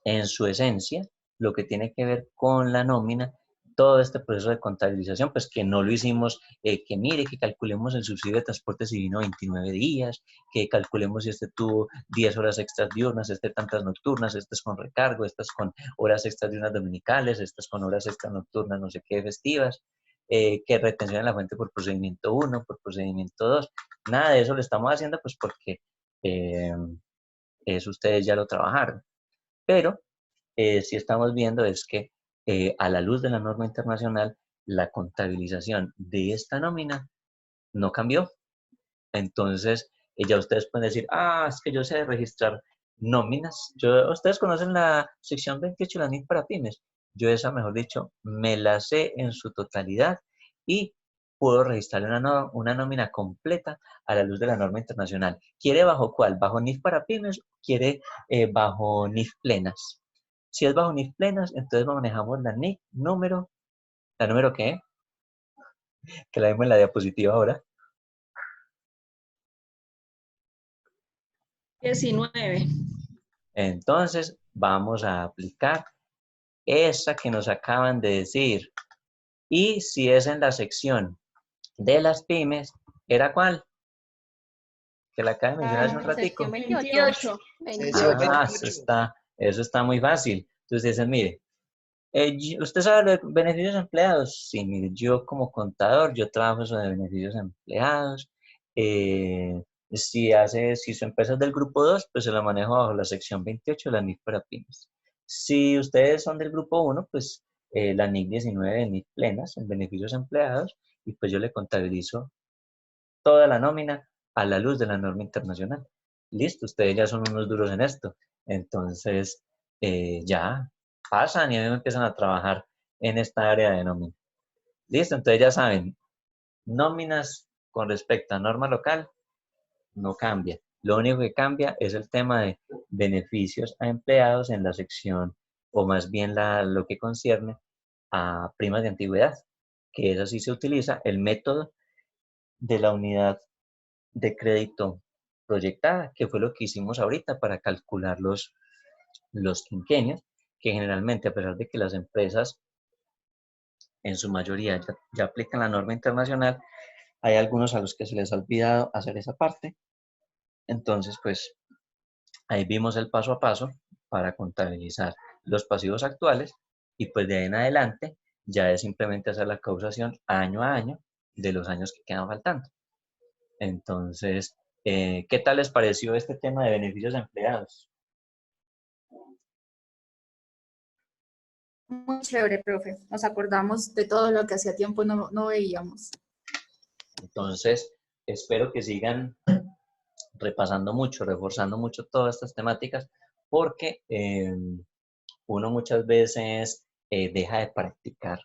[SPEAKER 1] en su esencia, lo que tiene que ver con la nómina, todo este proceso de contabilización, pues que no lo hicimos, que mire, que calculemos el subsidio de transporte si vino 29 días, que calculemos si este tuvo 10 horas extras diurnas, este tantas nocturnas, este es con recargo, estas con horas extras diurnas dominicales, estas con horas extras nocturnas, no sé qué, festivas, que retención en la fuente por procedimiento 1, por procedimiento 2, nada de eso lo estamos haciendo pues porque eso ustedes ya lo trabajaron. Pero sí estamos viendo es que a la luz de la norma internacional, la contabilización de esta nómina no cambió. Entonces, ya ustedes pueden decir, es que yo sé registrar nóminas. Ustedes conocen la sección 28 de la NIF para pymes. Yo esa, mejor dicho, me la sé en su totalidad y puedo registrar una nómina completa a la luz de la norma internacional. ¿Quiere bajo cuál? ¿Bajo NIF para pymes? ¿Quiere bajo NIF plenas? Si es bajo NIF plenas, entonces manejamos la NIF número, ¿la número qué? Que la vemos en la diapositiva ahora.
[SPEAKER 8] 19.
[SPEAKER 1] Entonces, vamos a aplicar esa que nos acaban de decir. Y si es en la sección de las pymes, ¿era cuál? Que la acabo de mencionar hace un ratico.
[SPEAKER 8] 28.
[SPEAKER 1] Eso está muy fácil. Entonces dicen, mire, ¿usted sabe los beneficios empleados? Sí, mire, yo como contador, yo trabajo sobre beneficios empleados. Si su empresa es del grupo 2, pues se la manejo bajo la sección 28 de la NIF para pymes. Si ustedes son del grupo 1, pues la NIF 19 de NIF plenas, en beneficios empleados, y pues yo le contabilizo toda la nómina a la luz de la norma internacional. Listo, ustedes ya son unos duros en esto. Entonces, ya pasan y a mí me empiezan a trabajar en esta área de nómina. Listo, entonces ya saben, nóminas con respecto a norma local no cambia. Lo único que cambia es el tema de beneficios a empleados en la sección, o más bien lo que concierne a primas de antigüedad, que es así se utiliza el método de la unidad de crédito proyectada, que fue lo que hicimos ahorita para calcular los quinquenios, que generalmente, a pesar de que las empresas en su mayoría ya aplican la norma internacional, hay algunos a los que se les ha olvidado hacer esa parte. Entonces, pues ahí vimos el paso a paso para contabilizar los pasivos actuales y pues de ahí en adelante ya es simplemente hacer la causación año a año de los años que quedan faltando. Entonces, ¿qué tal les pareció este tema de beneficios a empleados?
[SPEAKER 3] Muy chévere, profe. Nos acordamos de todo lo que hacía tiempo no veíamos.
[SPEAKER 1] Entonces, espero que sigan repasando mucho, reforzando mucho todas estas temáticas, porque uno muchas veces deja de practicar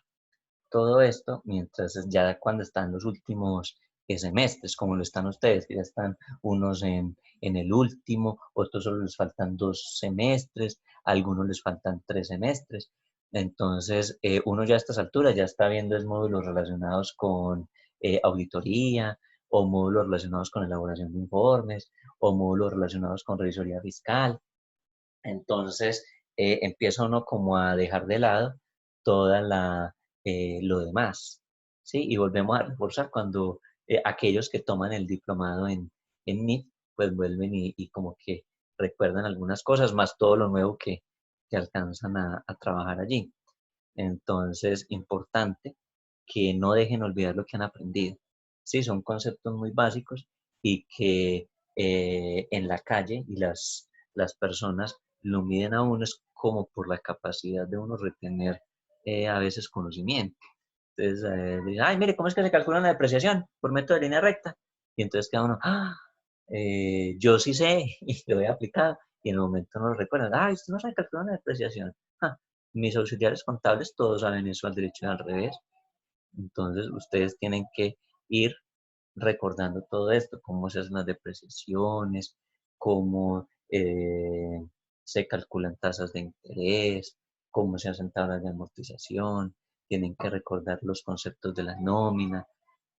[SPEAKER 1] todo esto, mientras ya cuando están los últimos semestres, como lo están ustedes, que ya están unos en el último, otros solo les faltan 2 semestres, a algunos les faltan 3 semestres. Entonces, uno ya a estas alturas ya está viendo módulos relacionados con auditoría o módulos relacionados con elaboración de informes, o módulos relacionados con revisoría fiscal. Entonces, empieza uno como a dejar de lado toda lo demás, ¿sí? Y volvemos a reforzar cuando aquellos que toman el diplomado en MIT, pues vuelven y como que recuerdan algunas cosas, más todo lo nuevo que alcanzan a trabajar allí. Entonces, importante que no dejen olvidar lo que han aprendido. Sí, son conceptos muy básicos y que en la calle y las personas lo miden a uno es como por la capacidad de uno retener a veces conocimiento. Entonces, dicen, ay, mire, ¿cómo es que se calcula una depreciación? Por método de línea recta. Y entonces cada uno, yo sí sé y lo he aplicado. Y en el momento no lo recuerdan, ay, usted no sabe calcular una depreciación. Mis auxiliares contables todos saben eso al derecho y al revés. Entonces, ustedes tienen que ir recordando todo esto, cómo se hacen las depreciaciones, cómo se calculan tasas de interés, cómo se hacen tablas de amortización, tienen que recordar los conceptos de la nómina,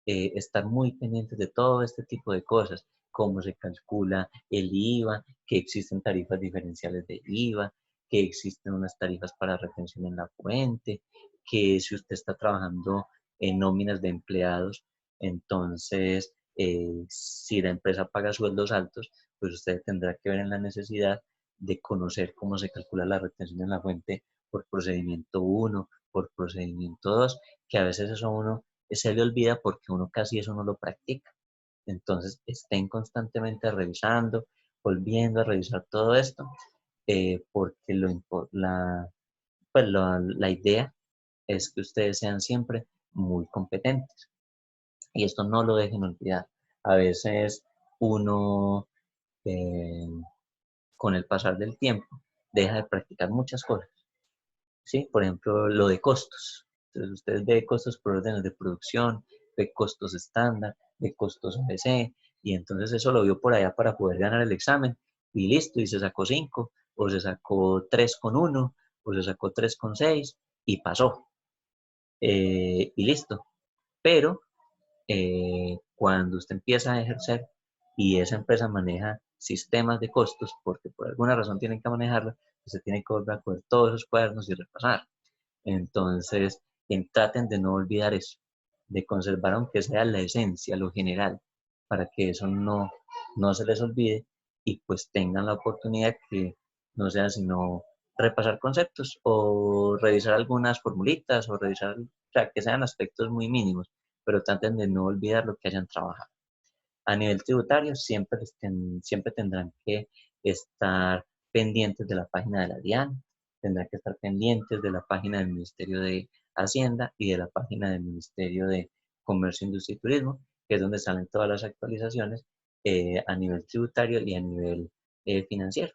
[SPEAKER 1] estar muy pendientes de todo este tipo de cosas, cómo se calcula el IVA, que existen tarifas diferenciales de IVA, que existen unas tarifas para retención en la fuente, que si usted está trabajando en nóminas de empleados, entonces si la empresa paga sueldos altos, pues usted tendrá que ver en la necesidad de conocer cómo se calcula la retención en la fuente por procedimiento 1, por procedimiento 2, que a veces eso uno se le olvida porque uno casi eso no lo practica. Entonces, estén constantemente revisando, volviendo a revisar todo esto, porque la idea es que ustedes sean siempre muy competentes. Y esto no lo dejen olvidar. A veces uno, eh, con el pasar del tiempo, deja de practicar muchas cosas. ¿Sí? Por ejemplo, lo de costos. Entonces, ustedes ven costos por órdenes de producción, ve costos estándar, ve costos ABC, y entonces eso lo vio por allá para poder ganar el examen, y listo, y se sacó 5, o se sacó 3,1, o se sacó 3,6, y pasó. Y listo. Pero cuando usted empieza a ejercer y esa empresa maneja sistemas de costos, porque por alguna razón tienen que manejarlo, usted tiene que volver a coger todos esos cuadernos y repasar. Entonces, traten de no olvidar eso, de conservar aunque sea la esencia, lo general, para que eso no se les olvide y pues tengan la oportunidad que no sea sino repasar conceptos o revisar algunas formulitas o revisar, o sea, que sean aspectos muy mínimos, pero traten de no olvidar lo que hayan trabajado. A nivel tributario, siempre tendrán que estar pendientes de la página de la DIAN, tendrán que estar pendientes de la página del Ministerio de Hacienda y de la página del Ministerio de Comercio, Industria y Turismo, que es donde salen todas las actualizaciones a nivel tributario y a nivel financiero.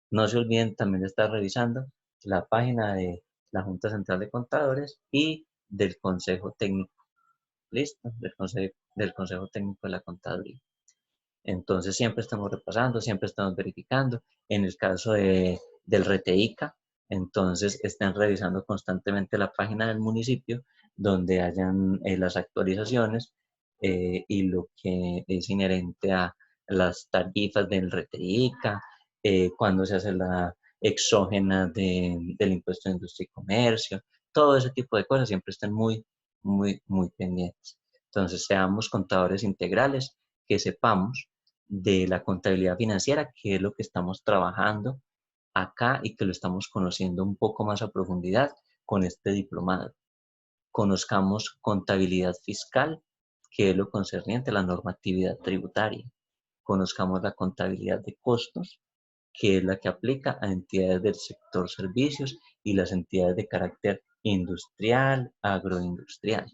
[SPEAKER 1] No se olviden también de estar revisando la página de la Junta Central de Contadores y del Consejo Técnico. ¿Listo? Del Consejo Técnico de la Contaduría. Entonces siempre estamos repasando, siempre estamos verificando. En el caso del RTICA, entonces están revisando constantemente la página del municipio donde hayan las actualizaciones y lo que es inherente a las tarifas del RTICA, cuando se hace la exógena del impuesto de industria y comercio, todo ese tipo de cosas siempre están muy, muy, muy pendientes. Entonces seamos contadores integrales, que sepamos de la contabilidad financiera, que es lo que estamos trabajando acá y que lo estamos conociendo un poco más a profundidad con este diplomado. Conozcamos contabilidad fiscal, que es lo concerniente a la normatividad tributaria. Conozcamos la contabilidad de costos, que es la que aplica a entidades del sector servicios y las entidades de carácter industrial, agroindustrial.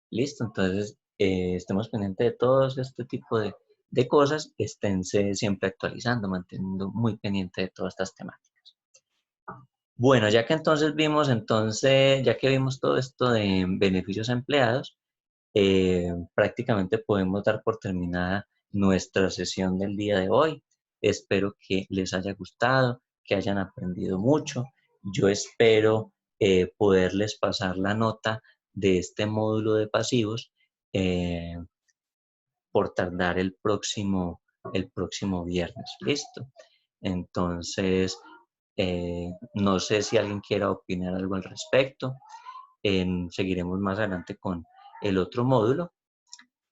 [SPEAKER 1] Listo, entonces estemos pendientes de todo este tipo de cosas, esténse siempre actualizando, manteniendo muy pendiente de todas estas temáticas. Bueno, ya que entonces ya que vimos todo esto de beneficios a empleados, prácticamente podemos dar por terminada nuestra sesión del día de hoy. Espero que les haya gustado, que hayan aprendido mucho. Yo espero poderles pasar la nota de este módulo de pasivos por tardar el próximo viernes. ¿Listo? Entonces, no sé si alguien quiera opinar algo al respecto. Seguiremos más adelante con el otro módulo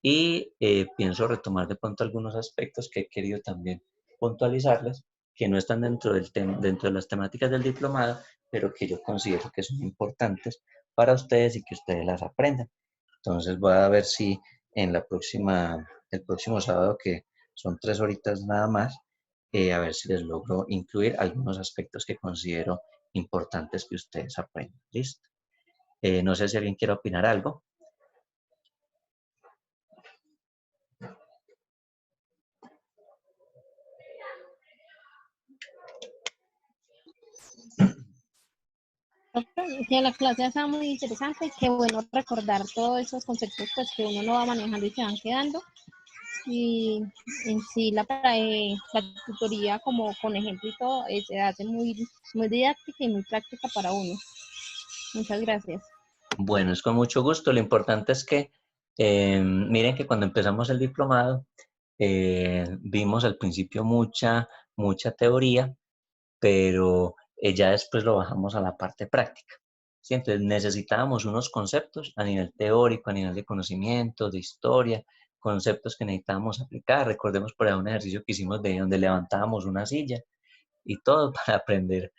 [SPEAKER 1] y pienso retomar de pronto algunos aspectos que he querido también puntualizarles, que no están dentro de las temáticas del diplomado, pero que yo considero que son importantes para ustedes y que ustedes las aprendan. Entonces voy a ver si en el próximo sábado, que son 3 horitas nada más, a ver si les logro incluir algunos aspectos que considero importantes que ustedes aprendan. ¿Listo? No sé si alguien quiere opinar algo.
[SPEAKER 6] Que la clase está muy interesante y qué bueno recordar todos esos conceptos pues, que uno no va manejando y se van quedando. Y en sí la tutoría como con ejemplo y todo se hace muy didáctica y muy práctica para uno. Muchas gracias.
[SPEAKER 1] Bueno, es con mucho gusto. Lo importante es que miren que cuando empezamos el diplomado vimos al principio mucha teoría, pero ya después lo bajamos a la parte práctica. ¿Sí? Entonces necesitábamos unos conceptos a nivel teórico, a nivel de conocimiento, de historia, conceptos que necesitábamos aplicar. Recordemos por ahí un ejercicio que hicimos de donde levantábamos una silla y todo para aprender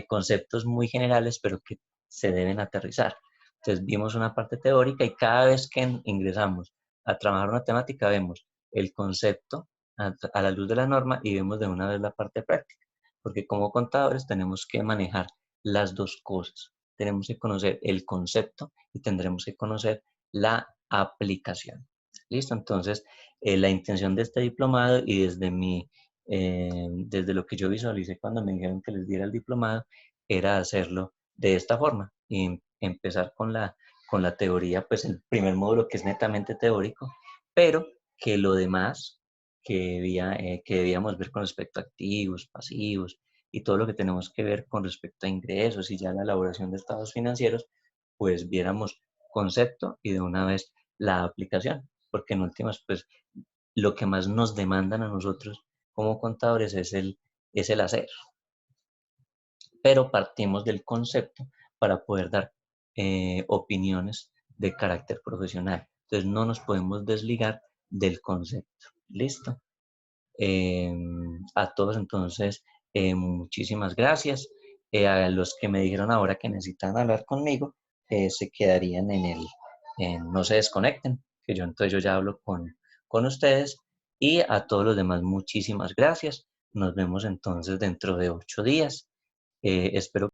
[SPEAKER 1] conceptos muy generales, pero que se deben aterrizar. Entonces vimos una parte teórica y cada vez que ingresamos a trabajar una temática vemos el concepto a la luz de la norma y vemos de una vez la parte práctica, porque como contadores tenemos que manejar las dos cosas. Tenemos que conocer el concepto y tendremos que conocer la aplicación. ¿Listo? Entonces, la intención de este diplomado y desde lo que yo visualicé cuando me dijeron que les diera el diplomado, era hacerlo de esta forma y empezar con la teoría, pues el primer módulo que es netamente teórico, pero que lo demás que debíamos ver con respecto a activos, pasivos y todo lo que tenemos que ver con respecto a ingresos y ya la elaboración de estados financieros, pues viéramos concepto y de una vez la aplicación, porque en últimas, pues lo que más nos demandan a nosotros como contadores es el hacer. Pero partimos del concepto para poder dar opiniones de carácter profesional. Entonces no nos podemos desligar del concepto. ¿Listo? A todos entonces, muchísimas gracias. A los que me dijeron ahora que necesitan hablar conmigo, se quedarían no se desconecten, que entonces yo ya hablo con ustedes. Y a todos los demás, muchísimas gracias. Nos vemos entonces dentro de 8 días. Espero